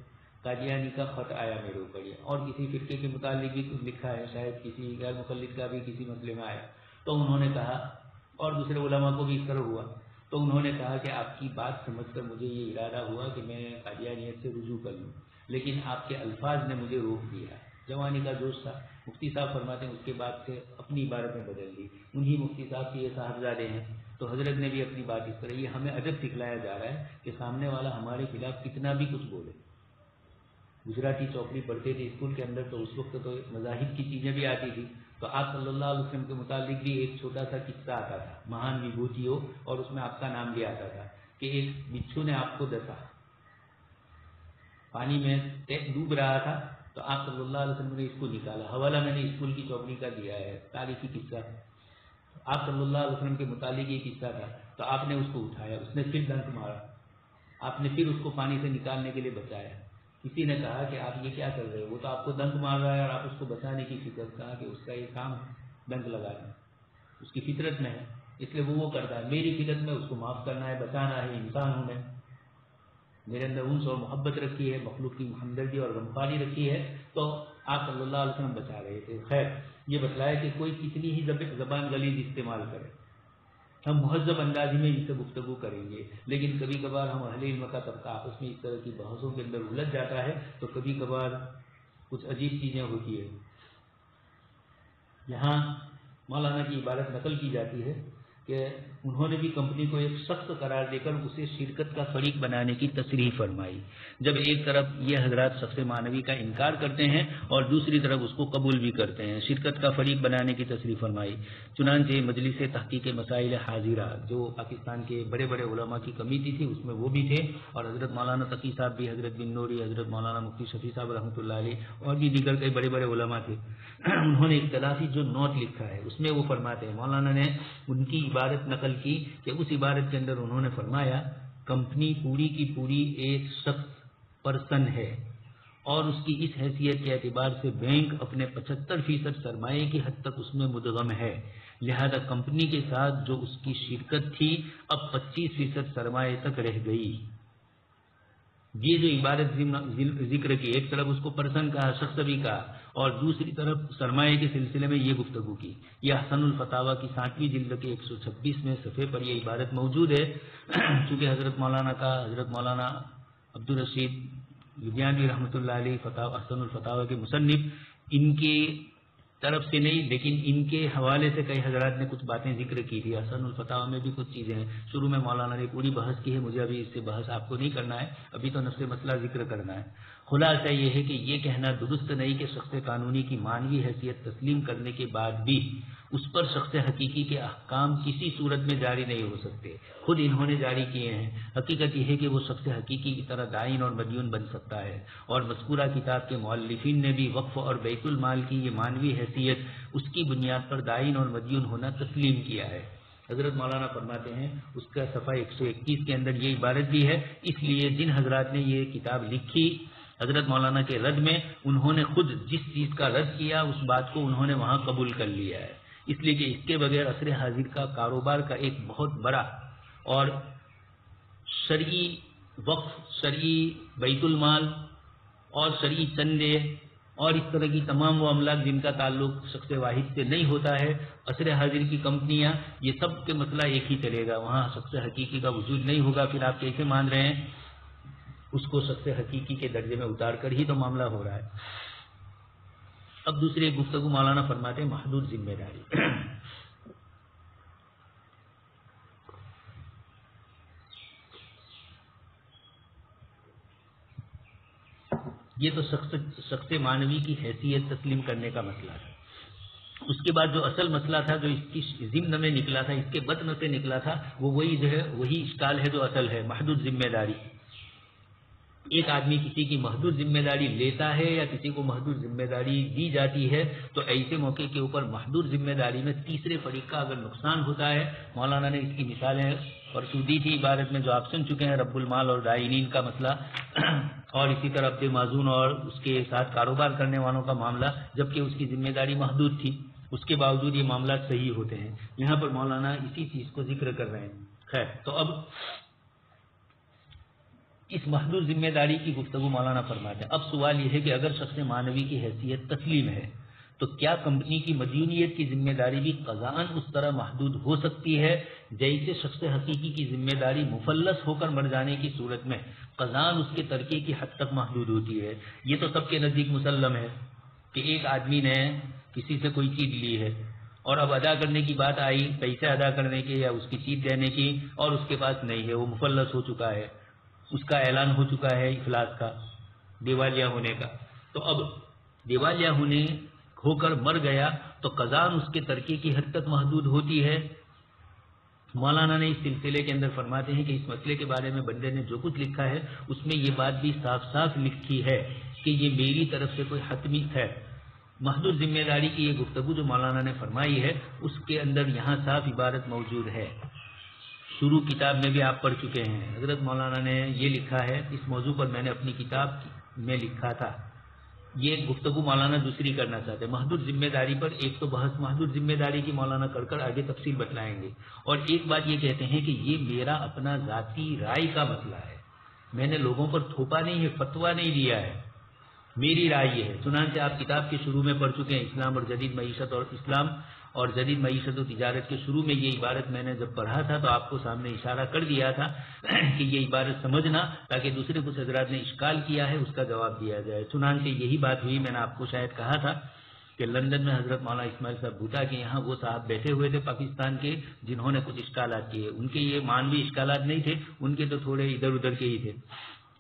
قادیانی کا خط آیا میرے اوپر، اور کسی فرقے کے متعلق بھی کچھ لکھا ہے، شاید کسی غیر مقلد کا بھی کسی مسئلے میں آیا، تو انہوں نے کہا، اور دوسرے علماء کو بھی اس طرح ہوا، تو انہوں نے کہا کہ آپ کی بات سمجھ کر مجھے یہ ارادہ ہوا کہ میں قادیانیت سے رجوع کر لوں، لیکن آپ کے الفاظ نے مجھے روک دیا، جوانی کا جوش تھا۔ مفتی صاحب فرماتے ہیں اس کے بعد سے اپنی عبارتیں بدل دی، انہی مفتی صاحب کے یہ صاحبزادے ہیں، تو حضرت نے بھی اپنی بات اس طرح، یہ ہمیں ادب سکھلایا جا رہا ہے کہ سامنے والا ہمارے خلاف کتنا بھی کچھ بولے۔ گجراتی چوپڑی پڑھتے تھے اسکول کے اندر، تو اس وقت تو مذاہب کی چیزیں بھی آتی تھی، تو آپ صلی اللہ علیہ وسلم کے متعلق بھی ایک چھوٹا سا قصہ آتا تھا، مہان وبھوتی ہو، اور اس میں آپ کا نام بھی آتا تھا کہ ایک بچھو نے آپ کو ڈسا، پانی میں ڈوب رہا تھا، تو آپ صلی اللہ علیہ وسلم نے اس کو نکالا، حوالہ میں نے اسکول کی چوپڑی کا دیا ہے، تاریخی قصہ، آپ صلی اللہ علیہ وسلم کے متعلق یہ قصہ تھا، تو آپ نے اس کو اٹھایا، اس نے پھر ڈنک مارا، آپ نے پھر اس کو پانی سے نکالنے کے لیے بچایا۔ کسی نے کہا کہ آپ یہ کیا کر رہے ہو، وہ تو آپ کو ڈنک مار رہا ہے اور آپ اس کو بچانے کی فکر، کہا کہ اس کا یہ کام ہے ڈنک لگانا، اس کی فطرت میں ہے، اس لیے وہ کرتا ہے، میری فطرت میں اس کو معاف کرنا ہے، بچانا ہے، انسان ہوں میں، میرے اندر انس اور محبت رکھی ہے، مخلوق کی ہمدردی اور غمخواری رکھی ہے، تو آپ صلی اللہ علیہ وسلم بچا رہے تھے۔ خیر، یہ بتلایا کہ کوئی کتنی ہی زبان غلیظ استعمال کرے، ہم مہذب انداز میں ان سے گفتگو کریں گے، لیکن کبھی کبھار ہم اہل علم کا طبقہ آپس میں اس طرح کی بحثوں کے اندر الجھ جاتا ہے، تو کبھی کبھار کچھ عجیب چیزیں ہوتی ہیں۔ یہاں مولانا کی عبارت نقل کی جاتی ہے کہ انہوں نے بھی کمپنی کو ایک سخت قرار دے کر اسے شرکت کا فریق بنانے کی تصریح فرمائی، جب ایک طرف یہ حضرات شخص مانوی کا انکار کرتے ہیں اور دوسری طرف اس کو قبول بھی کرتے ہیں۔ شرکت کا فریق بنانے کی تصریح فرمائی، چنانچہ مجلس تحقیق مسائل حاضرہ جو پاکستان کے بڑے بڑے علماء کی کمیٹی تھی اس میں وہ بھی تھے، اور حضرت مولانا تقی صاحب بھی، حضرت بن نوری، حضرت مولانا مفتی شفیع صاحب رحمۃ اللہ علیہ، اور بھی دیگر کئی بڑے بڑے علماء تھے۔ انہوں نے اختلافی جو نوٹ لکھا ہے اس میں وہ فرماتے ہیں، مولانا نے ان کی عبارت نقل کی کہ اس عبارت کے اندر انہوں نے فرمایا کمپنی پوری کی پوری ایک شخص پرسن ہے، اور اس کی اس حیثیت کے اعتبار سے بینک اپنے 75% سرمایے کی حد تک اس میں مدغم ہے، لہذا کمپنی کے ساتھ جو اس کی شرکت تھی اب 25% سرمایے تک رہ گئی۔ یہ جو عبارت ذکر کی، ایک طرف اس کو پرسن کہا، شخص بھی کہا، اور دوسری طرف سرمایے کے سلسلے میں یہ گفتگو کی۔ یہ حسن الفتاوی کی 7ویں جلد کے 126 صفحے پر یہ عبارت موجود ہے۔ چونکہ حضرت مولانا کا، حضرت مولانا عبدالرشید لدھیانوی رحمۃ اللہ علیہ حسن الفتاوی کے مصنف، ان کی طرف سے نہیں لیکن ان کے حوالے سے کئی حضرات نے کچھ باتیں ذکر کی تھی۔ حسن الفتاوی میں بھی کچھ چیزیں ہیں، شروع میں مولانا نے پوری بحث کی ہے، مجھے ابھی اس سے بحث آپ کو نہیں کرنا ہے، ابھی تو نفس مسئلہ ذکر کرنا ہے۔ خلاصہ یہ ہے کہ یہ کہنا درست نہیں کہ شخص قانونی کی مانوی حیثیت تسلیم کرنے کے بعد بھی اس پر شخص حقیقی کے احکام کسی صورت میں جاری نہیں ہو سکتے، خود انہوں نے جاری کیے ہیں۔ حقیقت یہ ہے کہ وہ شخص حقیقی کی طرح دائن اور مدیون بن سکتا ہے، اور مذکورہ کتاب کے مؤلفین نے بھی وقف اور بیت المال کی یہ مانوی حیثیت اس کی بنیاد پر دائن اور مدیون ہونا تسلیم کیا ہے۔ حضرت مولانا فرماتے ہیں اس کا صفحہ 121 کے اندر یہ عبارت بھی ہے، اس لیے جن حضرات نے یہ کتاب لکھی حضرت مولانا کے رد میں، انہوں نے خود جس چیز کا رد کیا اس بات کو انہوں نے وہاں قبول کر لیا ہے، اس لیے کہ اس کے بغیر عصر حاضر کا کاروبار کا ایک بہت بڑا اور شرعی وقف، شرعی بیت المال اور شرعی چندے اور اس طرح کی تمام وہ املاک جن کا تعلق شخص واحد سے نہیں ہوتا ہے، عصر حاضر کی کمپنیاں، یہ سب کے مسئلہ ایک ہی چلے گا، وہاں شخص حقیقی کا وجود نہیں ہوگا۔ پھر آپ کیسے مان رہے ہیں اس کو شخص حقیقی کے درجے میں اتار کر ہی تو معاملہ ہو رہا ہے۔ اب دوسری ایک گفتگو مولانا فرماتے ہیں محدود ذمہ داری۔ یہ تو شخص مانوی کی حیثیت تسلیم کرنے کا مسئلہ ہے۔ اس کے بعد جو اصل مسئلہ تھا جو اس کی ضمن میں نکلا تھا، اس کے بطن سے نکلا تھا، وہ وہی جو ہے وہی اشکال ہے جو اصل ہے، محدود ذمہ داری۔ ایک آدمی کسی کی محدود ذمہ داری لیتا ہے یا کسی کو محدود ذمہ داری دی جاتی ہے تو ایسے موقع کے اوپر محدود ذمہ داری میں تیسرے فریق کا اگر نقصان ہوتا ہے، مولانا نے اس کی مثالیں پرسوں دی تھی عبارت میں جو آپ سن چکے ہیں، رب المال اور دائنین کا مسئلہ، اور اسی طرح عبد معزون اور اس کے ساتھ کاروبار کرنے والوں کا معاملہ، جبکہ اس کی ذمہ داری محدود تھی، اس کے باوجود یہ معاملات صحیح ہوتے ہیں۔ یہاں پر مولانا اسی چیز کو ذکر کر رہے ہیں۔ خیر، تو اب اس محدود ذمہ داری کی گفتگو مولانا فرماتے ہیں۔ اب سوال یہ ہے کہ اگر شخص مانوی کی حیثیت تسلیم ہے تو کیا کمپنی کی مدیونیت کی ذمہ داری بھی قضاءً اس طرح محدود ہو سکتی ہے جیسے شخص حقیقی کی ذمہ داری مفلس ہو کر مر جانے کی صورت میں قضاءً اس کے ترکے کی حد تک محدود ہوتی ہے؟ یہ تو سب کے نزدیک مسلم ہے کہ ایک آدمی نے کسی سے کوئی چیز لی ہے اور اب ادا کرنے کی بات آئی، پیسے ادا کرنے کی یا اس کی چیز دینے کی، اور اس کے پاس نہیں ہے، وہ مفلس ہو چکا ہے، اس کا اعلان ہو چکا ہے افلاس کا، دیوالیہ ہونے کا، تو اب دیوالیہ ہونے ہو کر مر گیا تو قضاء اس کے ترکے کی حد تک محدود ہوتی ہے۔ مولانا نے اس سلسلے کے اندر فرماتے ہیں کہ اس مسئلے کے بارے میں بندے نے جو کچھ لکھا ہے اس میں یہ بات بھی صاف صاف لکھی ہے کہ یہ میری طرف سے کوئی حتمی ہے۔ محدود ذمہ داری کی یہ گفتگو جو مولانا نے فرمائی ہے اس کے اندر یہاں صاف عبارت موجود ہے، شروع کتاب میں بھی آپ پڑھ چکے ہیں۔ حضرت مولانا نے یہ لکھا ہے، اس موضوع پر میں نے اپنی کتاب میں لکھا تھا، یہ گفتگو مولانا دوسری کرنا چاہتے ہیں محدود ذمہ داری پر۔ ایک تو بحث محدود ذمہ داری کی مولانا کر آگے تفصیل بتلائیں گے، اور ایک بات یہ کہتے ہیں کہ یہ میرا اپنا ذاتی رائے کا مسئلہ ہے، میں نے لوگوں پر تھوپا نہیں ہے، فتویٰ نہیں دیا ہے، میری رائے یہ ہے۔ چنانچہ آپ کتاب کے شروع میں پڑھ چکے ہیں، اسلام اور جدید معیشت، اور اسلام اور جدید معیشت و تجارت کے شروع میں یہ عبارت میں نے جب پڑھا تھا تو آپ کو سامنے اشارہ کر دیا تھا کہ یہ عبارت سمجھنا تاکہ دوسرے کچھ حضرات نے اشکال کیا ہے اس کا جواب دیا جائے۔ چنانچہ یہی بات ہوئی، میں نے آپ کو شاید کہا تھا کہ لندن میں حضرت مولانا اسماعیل صاحب بھوٹا کے یہاں وہ صاحب بیٹھے ہوئے تھے پاکستان کے، جنہوں نے کچھ اشکالات کیے. ان کے یہ مانوی اشکالات نہیں تھے، ان کے تو تھوڑے ادھر ادھر کے ہی تھے،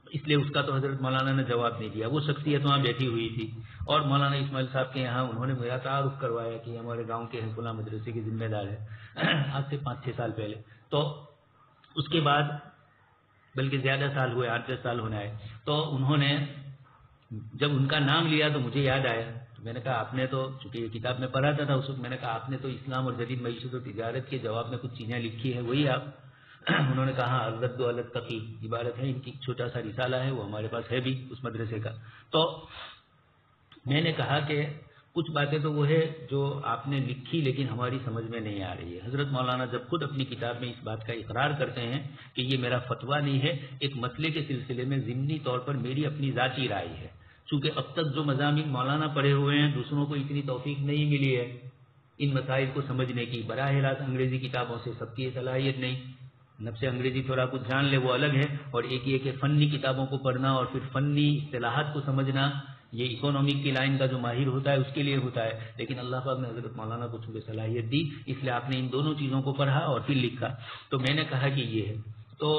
اس لیے اس کا تو حضرت مولانا نے جواب نہیں دیا. وہ شخصیت وہاں بیٹھی ہوئی تھی، اور مولانا اسماعیل صاحب کے یہاں انہوں نے میرا تعارف کروایا کہ ہمارے گاؤں کے فلاں مدرسے کے ذمہ دار ہے، آج سے 5-6 سال پہلے. تو اس کے بعد بلکہ زیادہ سال ہوئے، 8-10 سال ہونے آئے، تو انہوں نے جب ان کا نام لیا تو مجھے یاد آیا. تو میں نے کہا آپ نے تو، چونکہ یہ کتاب میں پڑھا تھا اس وقت، میں نے کہا آپ نے تو اسلام اور جدید معیشت و تجارت کے جواب میں کچھ چیزیں لکھی ہے، وہی آپ؟ انہوں نے کہا الرد علی التقی عبارت ہے ان کی، چھوٹا سا رسالہ ہے، وہ ہمارے پاس ہے بھی اس مدرسے کا. تو میں نے کہا کہ کچھ باتیں تو وہ ہے جو آپ نے لکھی لیکن ہماری سمجھ میں نہیں آ رہی ہے. حضرت مولانا جب خود اپنی کتاب میں اس بات کا اقرار کرتے ہیں کہ یہ میرا فتویٰ نہیں ہے، ایک مسئلے کے سلسلے میں ضمنی طور پر میری اپنی ذاتی رائے ہے، چونکہ اب تک جو مضامین مولانا پڑھے ہوئے ہیں دوسروں کو اتنی توفیق نہیں ملی ہے ان مسائل کو سمجھنے کی. براہ راست انگریزی کتابوں سے سب کی صلاحیت نہیں، نفس انگریزی تھوڑا کچھ جان لے وہ الگ ہے، اور ایک یہ کہ فنی کتابوں کو پڑھنا اور پھر فنی اصطلاحات کو سمجھنا یہ اکنامک کی لائن کا جو ماہر ہوتا ہے اس کے لیے ہوتا ہے. لیکن اللہ پاک نے حضرت مولانا کو چونکہ صلاحیت دی، اس لیے آپ نے ان دونوں چیزوں کو پڑھا اور پھر لکھا. تو میں نے کہا کہ یہ ہے. تو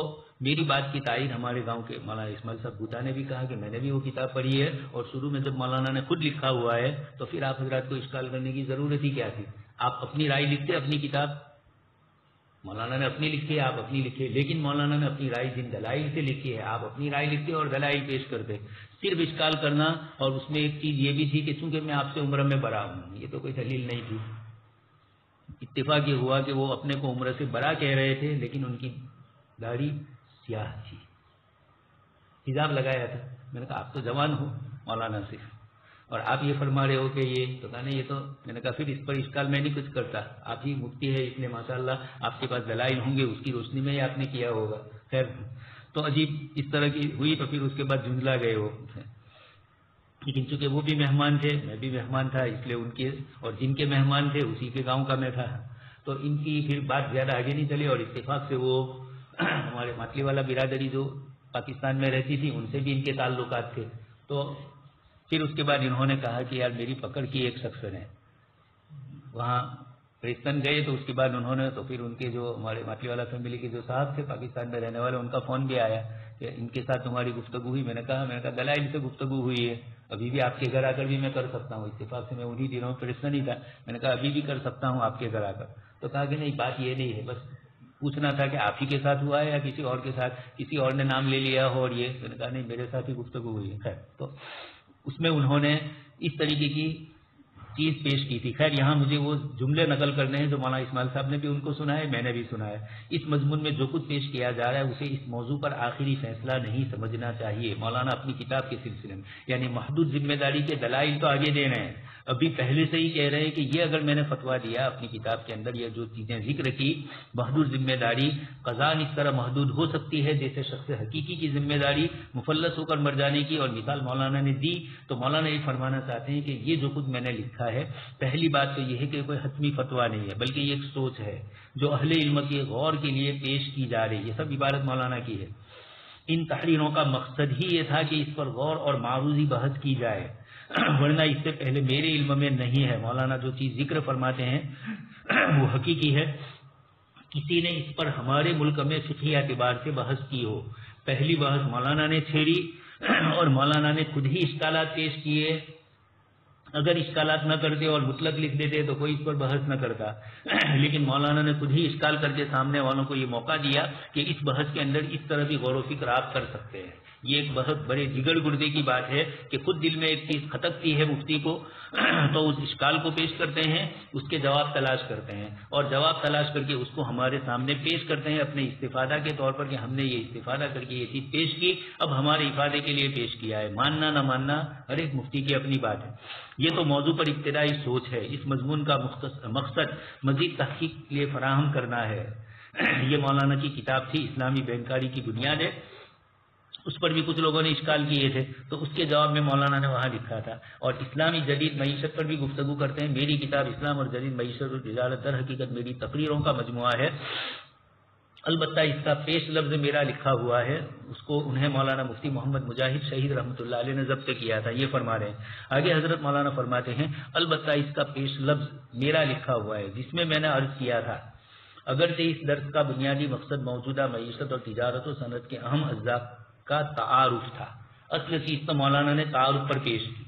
میری بات کی تائید ہمارے گاؤں کے مولانا اسماعیل صاحب بھوٹا نے بھی کہا کہ میں نے بھی وہ کتاب پڑھی ہے، اور شروع میں جب مولانا نے خود لکھا ہوا ہے تو پھر آپ حضرات کو اشکال کرنے کی ضرورت ہی کیا تھی؟ آپ اپنی رائے لکھتے، اپنی کتاب مولانا نے اپنی لکھی ہے، آپ اپنی لکھے، لیکن مولانا نے اپنی رائے جن دلائل سے لکھی ہے، آپ اپنی رائے لکھتے اور دلائل پیش کرتے. صرف اشکال کرنا، اور اس میں ایک چیز یہ بھی تھی کہ چونکہ میں آپ سے عمر میں بڑا ہوں، یہ تو کوئی دلیل نہیں تھی. اتفاق یہ ہوا کہ وہ اپنے کو عمر سے بڑا کہہ رہے تھے لیکن ان کی داڑھی سیاہ تھی، حجاب لگایا تھا. میں نے کہا آپ تو جوان ہو مولانا سے، اور آپ یہ فرما رہے ہو کہ یہ تو کہا نہیں، یہ تو میں نے کہا پھر اس پر اشکال میں نہیں کچھ کرتا، آپ ہی مفتی ہے، اس لیے ماشاءاللہ آپ کے پاس دلائل ہوں گے، اس کی روشنی میں ہی آپ نے کیا ہوگا. خیر تو عجیب اس طرح کی ہوئی. تو پھر اس کے بعد جھنجلا گئے وہ، لیکن چونکہ وہ بھی مہمان تھے، میں بھی مہمان تھا، اس لیے ان کے اور جن کے مہمان تھے اسی کے گاؤں کا میں تھا، تو ان کی پھر بات زیادہ آگے نہیں چلی. اور اتفاق سے وہ ہمارے ماتلی والا برادری جو پاکستان میں رہتی تھی ان سے بھی ان کے تعلقات تھے. تو پھر اس کے بعد انہوں نے کہا کہ یار میری پکڑ کی ایک شخص ہے، وہاں پریستن گئے. تو اس کے بعد انہوں نے تو پھر ان کے جو ہمارے ماتلی والا فیملی کے جو صاحب تھے پاکستان میں رہنے والے، ان کا فون بھی آیا کہ ان کے ساتھ تمہاری گفتگو ہوئی. میں نے کہا دلائل سے گفتگو ہوئی ہے، ابھی بھی آپ کے گھر آ کر بھی میں کر سکتا ہوں. اتفاق سے میں انہی دنوں میں پریستن ہی تھا. میں نے کہا ابھی بھی کر سکتا ہوں آپ کے گھر آ کر. تو کہا کہ نہیں بات یہ نہیں ہے، بس پوچھنا تھا کہ آپ ہی کے ساتھ ہوا ہے یا کسی اور کے ساتھ، کسی اور نے نام لے لیا ہو. اور یہ میں نے کہا نہیں میرے ساتھ ہی گفتگو ہوئی ہے. خیر تو اس میں انہوں نے اس طریقے کی چیز پیش کی تھی. خیر یہاں مجھے وہ جملے نقل کرنے ہیں جو مولانا اسماعیل صاحب نے بھی ان کو سنا ہے، میں نے بھی سنا ہے. اس مضمون میں جو کچھ پیش کیا جا رہا ہے اسے اس موضوع پر آخری فیصلہ نہیں سمجھنا چاہیے. مولانا اپنی کتاب کے سلسلے میں یعنی محدود ذمہ داری کے دلائل تو آگے دے رہے ہیں، ابھی پہلے سے ہی کہہ رہے ہیں کہ یہ اگر میں نے فتویٰ دیا اپنی کتاب کے اندر، یہ جو چیزیں ذکر کی، محدود ذمہ داری قضاء اس طرح محدود ہو سکتی ہے جیسے شخص حقیقی کی ذمہ داری مفلس ہو کر مر جانے کی. اور مثال مولانا نے دی تو مولانا یہ فرمانا چاہتے ہیں کہ یہ جو کچھ میں نے لکھا ہے، پہلی بات تو یہ ہے کہ کوئی حتمی فتویٰ نہیں ہے، بلکہ یہ ایک سوچ ہے جو اہل علم کے غور کے لیے پیش کی جا رہی ہے. یہ سب عبارت مولانا کی ہے. ان تحریروں کا مقصد ہی یہ تھا کہ اس پر غور اور معروضی بحث کی جائے، ورنہ اس سے پہلے میرے علم میں نہیں ہے. مولانا جو چیز ذکر فرماتے ہیں وہ حقیقی ہے. کسی نے اس پر ہمارے ملک میں فقہی اعتبار سے بحث کی ہو، پہلی بحث مولانا نے چھیڑی اور مولانا نے خود ہی اشکالات پیش کیے. اگر اشکالات نہ کرتے اور مطلق لکھ دیتے تو کوئی اس پر بحث نہ کرتا، لیکن مولانا نے خود ہی اشکال کر کے سامنے والوں کو یہ موقع دیا کہ اس بحث کے اندر اس طرح بھی غور و فکر آپ کر سکتے ہیں. یہ ایک بہت بڑے جگر گردے کی بات ہے کہ خود دل میں ایک چیز کھٹکتی ہے مفتی کو تو اس اشکال کو پیش کرتے ہیں، اس کے جواب تلاش کرتے ہیں، اور جواب تلاش کر کے اس کو ہمارے سامنے پیش کرتے ہیں اپنے استفادہ کے طور پر کہ ہم نے یہ استفادہ کر کے یہ چیز پیش کی، اب ہمارے افادے کے لیے پیش کیا ہے. ماننا نہ ماننا ہر ایک مفتی کی اپنی بات ہے. یہ تو موضوع پر ابتدائی سوچ ہے. اس مضمون کا مقصد مزید تحقیق کے لیے فراہم کرنا ہے. یہ مولانا کی کتاب تھی اسلامی بینکاری کی بنیاد ہے، اس پر بھی کچھ لوگوں نے اشکال کیے تھے تو اس کے جواب میں مولانا نے وہاں لکھا تھا. اور اسلامی جدید معیشت پر بھی گفتگو کرتے ہیں. میری کتاب اسلام اور جدید معیشت و تجارت در حقیقت میری تقریروں کا مجموعہ ہے البتہ اس کا پیش لفظ میرا لکھا ہوا ہے، اس کو انہیں مولانا مفتی محمد مجاہد شہید رحمۃ اللہ علیہ نے ضبط کیا تھا، یہ فرما رہے ہیں۔ آگے حضرت مولانا فرماتے ہیں البتہ اس کا پیش لفظ میرا لکھا ہوا ہے، جس میں نے عرض کیا تھا اگرچہ اس درس کا بنیادی مقصد موجودہ معیشت اور تجارت و صنعت کے اہم اجزاء کا تعارف تھا، اصل چیز تو مولانا نے تعارف پر پیش کی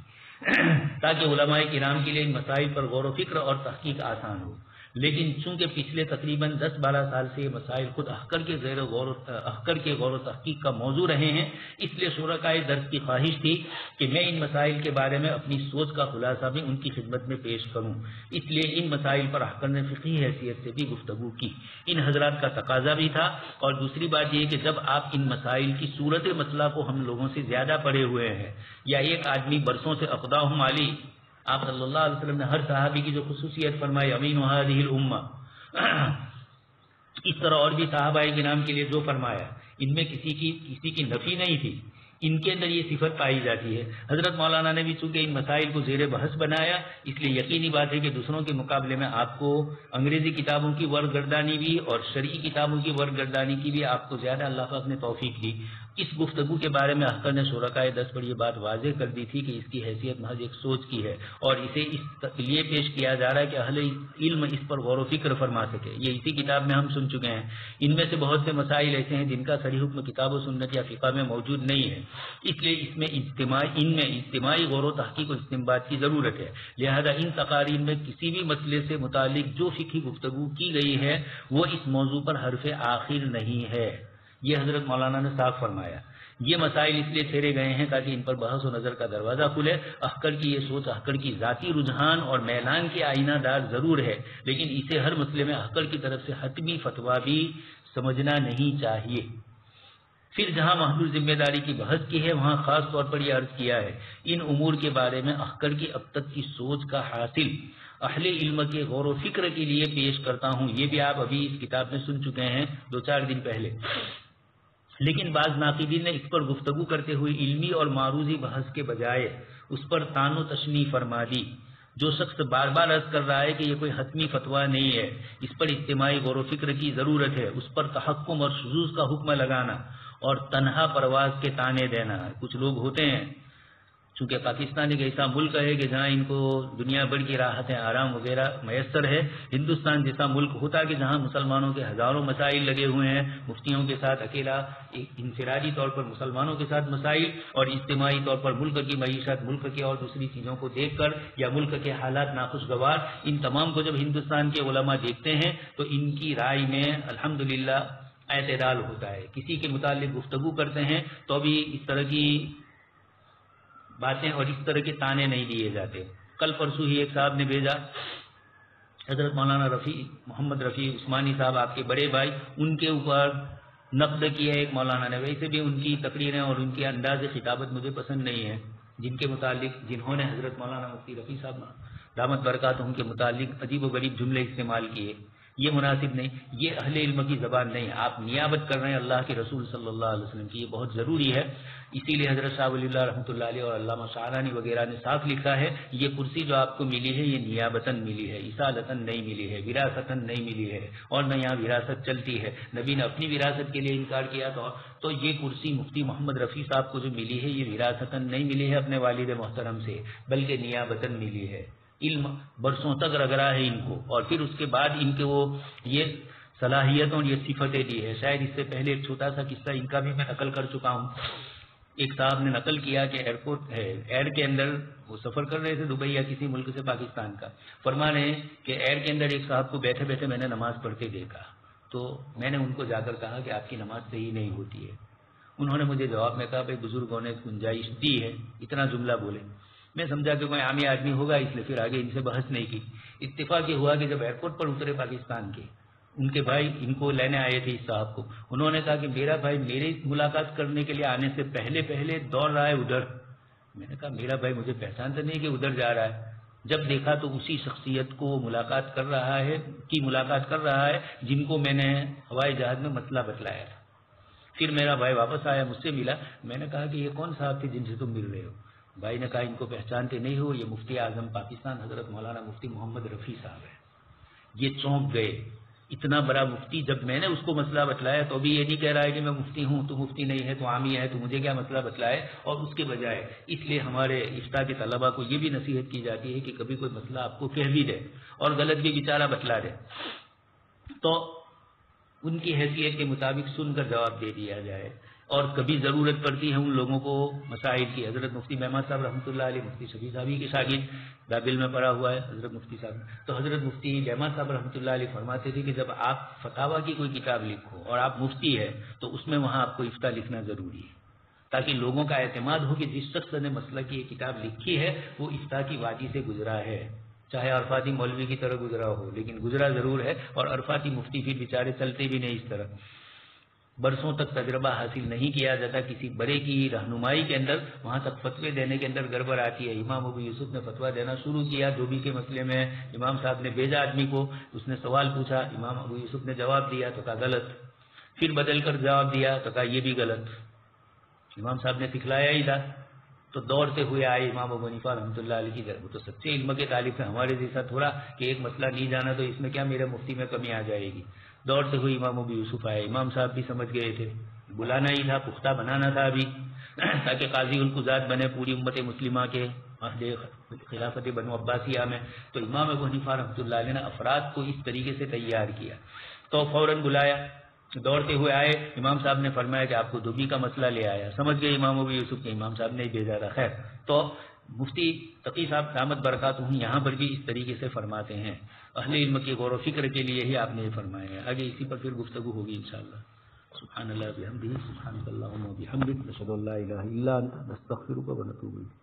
تاکہ علماء کرام کے لیے ان مسائل پر غور و فکر اور تحقیق آسان ہو، لیکن چونکہ پچھلے تقریباً 10-12 سال سے یہ مسائل خود احکر کے غور و تحقیق کا موضوع رہے ہیں، اس لیے شرکائے درس کی خواہش تھی کہ میں ان مسائل کے بارے میں اپنی سوچ کا خلاصہ بھی ان کی خدمت میں پیش کروں، اس لیے ان مسائل پر احکر نے فقہی حیثیت سے بھی گفتگو کی، ان حضرات کا تقاضا بھی تھا۔ اور دوسری بات یہ کہ جب آپ ان مسائل کی صورت مسئلہ کو ہم لوگوں سے زیادہ پڑھے ہوئے ہیں، یا ایک آدمی برسوں سے اقداہم علی، آپ صلی اللہ علیہ وسلم نے ہر صحابی کی جو خصوصیت فرمائی امین هذه الامہ، اس طرح اور بھی صحابہ کرام کے لیے جو فرمایا ان میں کسی کی نفی نہیں تھی، ان کے اندر یہ صفت پائی جاتی ہے۔ حضرت مولانا نے بھی چونکہ ان مسائل کو زیر بحث بنایا، اس لیے یقینی بات ہے کہ دوسروں کے مقابلے میں آپ کو انگریزی کتابوں کی ورگردانی بھی اور شرعی کتابوں کی ورگردانی کی بھی آپ کو زیادہ اللہ پاک نے توفیق دی۔ اس گفتگو کے بارے میں احکر نے شرکائے دس پر یہ بات واضح کر دی تھی کہ اس کی حیثیت محض ایک سوچ کی ہے اور اسے اس لیے پیش کیا جا رہا ہے کہ اہل علم اس پر غور و فکر فرما سکے۔ یہ اسی کتاب میں ہم سن چکے ہیں، ان میں سے بہت سے مسائل ایسے ہیں جن کا صریح حکم کتاب و سنت یا فقہ میں موجود نہیں ہے، اس لیے ان میں اجتماعی غور و تحقیق و استنباط کی ضرورت ہے، لہذا ان تقاریر میں کسی بھی مسئلے سے متعلق جو فقہی گفتگو کی گئی ہے وہ اس موضوع پر حرف آخر نہیں ہے، یہ حضرت مولانا نے صاف فرمایا۔ یہ مسائل اس لیے ٹھہرے گئے ہیں تاکہ ان پر بحث و نظر کا دروازہ کھلے۔ احکر کی یہ سوچ احکر کی ذاتی رجحان اور میلان کے آئینہ دار ضرور ہے، لیکن اسے ہر مسئلے میں احکر کی طرف سے حتمی فتویٰ بھی سمجھنا نہیں چاہیے۔ پھر جہاں محدود ذمہ داری کی بحث کی ہے وہاں خاص طور پر یہ عرض کیا ہے ان امور کے بارے میں احکر کی اب تک کی سوچ کا حاصل اہل علم کے غور و فکر کے لیے پیش کرتا ہوں۔ یہ بھی آپ ابھی اس کتاب میں سن چکے ہیں 2-4 دن پہلے، لیکن بعض ناقدین نے اس پر گفتگو کرتے ہوئے علمی اور معروضی بحث کے بجائے اس پر طعن و تشنیع فرما دی۔ جو شخص بار بار عرض کر رہا ہے کہ یہ کوئی حتمی فتویٰ نہیں ہے، اس پر اجتماعی غور و فکر کی ضرورت ہے، اس پر تحکم اور شذوذ کا حکم لگانا اور تنہا پرواز کے تانے دینا۔ کچھ لوگ ہوتے ہیں چونکہ پاکستان ایک ایسا ملک ہے کہ جہاں ان کو دنیا بھر کی راحتیں آرام وغیرہ میسر ہے، ہندوستان جیسا ملک ہوتا کہ جہاں مسلمانوں کے ہزاروں مسائل لگے ہوئے ہیں، مفتیوں کے ساتھ اکیلا انفرادی طور پر مسلمانوں کے ساتھ مسائل اور اجتماعی طور پر ملک کی معیشت، ملک کی اور دوسری چیزوں کو دیکھ کر یا ملک کے حالات ناخوشگوار، ان تمام کو جب ہندوستان کے علماء دیکھتے ہیں تو ان کی رائے میں الحمدللہ اعتدال ہوتا ہے۔ کسی کے متعلق گفتگو کرتے ہیں تو بھی اس طرح کی باتیں اور اس طرح کے تانے نہیں دیے جاتے۔ کل پرسوں ہی ایک صاحب نے بھیجا، حضرت مولانا محمد رفیع عثمانی صاحب آپ کے بڑے بھائی، ان کے اوپر نقد کیا ایک مولانا نے۔ ویسے بھی ان کی تقریریں اور ان کے انداز خطابت مجھے پسند نہیں ہے، جنہوں نے حضرت مولانا مفتی رفیع صاحب دامت برکاتہم کے متعلق عجیب و غریب جملے استعمال کیے، یہ مناسب نہیں، یہ اہل علم کی زبان نہیں۔ آپ نیابت کر رہے ہیں اللہ کے رسول صلی اللہ علیہ وسلم کی، یہ بہت ضروری ہے۔ اسی لیے حضرت شاہ ولی اللہ رحمۃ اللہ علیہ اور علامہ شعرانی وغیرہ نے صاف لکھا ہے یہ کرسی جو آپ کو ملی ہے یہ نیابتاً ملی ہے، اصالتاً نہیں ملی ہے، وراثتاً نہیں ملی ہے، اور نہ یہاں وراثت چلتی ہے۔ نبی نے اپنی وراثت کے لیے انکار کیا تو یہ کرسی مفتی محمد رفیع صاحب کو جو ملی ہے یہ وراثتاً نہیں ملی ہے اپنے والد محترم سے، بلکہ نیابتاً ملی ہے۔ علم برسوں تک رگڑا ہے ان کو، اور پھر اس کے بعد ان کے وہ یہ صلاحیتوں اور یہ صفتیں دی ہے۔ شاید اس سے پہلے ایک چھوٹا سا قصہ ان کا بھی میں نقل کر چکا ہوں۔ ایک صاحب نے نقل کیا کہ ایئر کے اندر وہ سفر کر رہے تھے دبئی یا کسی ملک سے پاکستان کا، فرما رہے ہیں کہ ایئر کے اندر ایک صاحب کو بیٹھے بیٹھے میں نے نماز پڑھتے دیکھا، تو میں نے ان کو جا کر کہا کہ آپ کی نماز صحیح نہیں ہوتی ہے۔ انہوں نے مجھے جواب میں کہا بھائی بزرگوں نے گنجائش دی ہے، اتنا جملہ بولے۔ میں سمجھا کہ کوئی عامی آدمی ہوگا، اس لیے پھر آگے ان سے بحث نہیں کی۔ اتفاق یہ ہوا کہ جب ایئرپورٹ پر اترے پاکستان کے، ان کے بھائی ان کو لینے آئے تھے اس صاحب کو، انہوں نے کہا کہ میرا بھائی میری ملاقات کرنے کے لیے آنے سے پہلے دوڑ رہا ہے ادھر۔ میں نے کہا میرا بھائی مجھے پہچانتا نہیں کہ ادھر جا رہا ہے۔ جب دیکھا تو اسی شخصیت کو ملاقات کر رہا ہے جن کو میں نے ہوائی جہاز میں مسئلہ بتلایا تھا۔ پھر میرا بھائی واپس آیا، مجھ سے ملا، میں نے کہا کہ یہ کون صاحب تھے جن سے تم مل رہے ہو؟ بھائی نے کہا ان کو پہچانتے نہیں ہو، یہ مفتی اعظم پاکستان حضرت مولانا مفتی محمد رفیع صاحب ہے۔ یہ چونک گئے، اتنا بڑا مفتی، جب میں نے اس کو مسئلہ بتلایا تو بھی یہ نہیں کہہ رہا ہے کہ میں مفتی ہوں، تو مفتی نہیں ہے، تو عامی ہے، تو مجھے کیا مسئلہ بتلائے، اور اس کے بجائے اس لیے ہمارے افتاء کے طلباء کو یہ بھی نصیحت کی جاتی ہے کہ کبھی کوئی مسئلہ آپ کو کہہ بھی دے اور غلط بھی بیچارہ بتلا دے تو ان کی حیثیت کے مطابق سن کر جواب دے دیا جائے، اور کبھی ضرورت پڑتی ہے ان لوگوں کو مسائل کی۔ حضرت مفتی مہمان صاحب رحمۃ اللہ علیہ مفتی شفیع صاحب کے شاگرد بابل میں پڑھا ہوا ہے حضرت مفتی صاحب، تو حضرت مفتی مہمان صاحب رحمۃ اللہ علیہ فرماتے تھے کہ جب آپ فتاوی کی کوئی کتاب لکھو اور آپ مفتی ہے تو اس میں وہاں آپ کو افتاء لکھنا ضروری ہے، تاکہ لوگوں کا اعتماد ہو کہ جس شخص نے مسئلہ کی یہ کتاب لکھی ہے وہ افتاء کی وادی سے گزرا ہے، چاہے عرفاتی مولوی کی طرح گزرا ہو لیکن گزرا ضرور ہے، اور عرفاتی مفتی پھر بیچارے چلتے بھی نہیں اس طرح، برسوں تک تجربہ حاصل نہیں کیا جاتا کسی بڑے کی رہنمائی کے اندر، وہاں تک فتوے دینے کے اندر گڑبڑ آتی ہے۔ امام ابو یوسف نے فتویٰ دینا شروع کیا دھوبی کے مسئلے میں، امام صاحب نے بھیجا آدمی کو، اس نے سوال پوچھا، امام ابو یوسف نے جواب دیا تو کہا غلط، پھر بدل کر جواب دیا تو کہا یہ بھی غلط، امام صاحب نے سکھلایا ہی تھا، تو دوڑتے ہوئے آئے امام ابو حنیفہ رحمۃ اللہ علیہ کی طرف، وہ تو سچے علم کے طالب ہیں، ہمارے جیسا تھوڑا کہ ایک مسئلہ نہیں جانا تو اس میں کیا میرے مفتی میں کمی آ جائے گی، دوڑتے ہوئے امام ابو یوسف آئے، امام صاحب بھی سمجھ گئے تھے، بلانا ہی تھا، پختہ بنانا تھا ابھی تاکہ قاضی القضات بنے پوری امت مسلمہ کے عہد خلافت بنو عباسیہ میں، تو امام ابو حنیفہ رحمۃ اللہ علیہ نے افراد کو اس طریقے سے تیار کیا، تو فوراً بلایا، دوڑتے ہوئے آئے، امام صاحب نے فرمایا کہ آپ کو دھوبی کا مسئلہ لے آیا، سمجھ گئے امام ابو یوسف کے امام صاحب نے ہی بھیجا تھا، خیر تو مفتی تقی صاحب دامت برکاتہ یہاں پر بھی اس طریقے سے فرماتے ہیں، اہل علم کی غور و فکر کے لیے ہی آپ نے یہ فرمایا ہے، آگے اسی پر پھر گفتگو ہوگی انشاءاللہ۔ سبحان اللہ بحمدہ، سبحانک اللہم و بحمدک، نشہد ان لا الہ الا انت، نستغفرک و نتوب الیک۔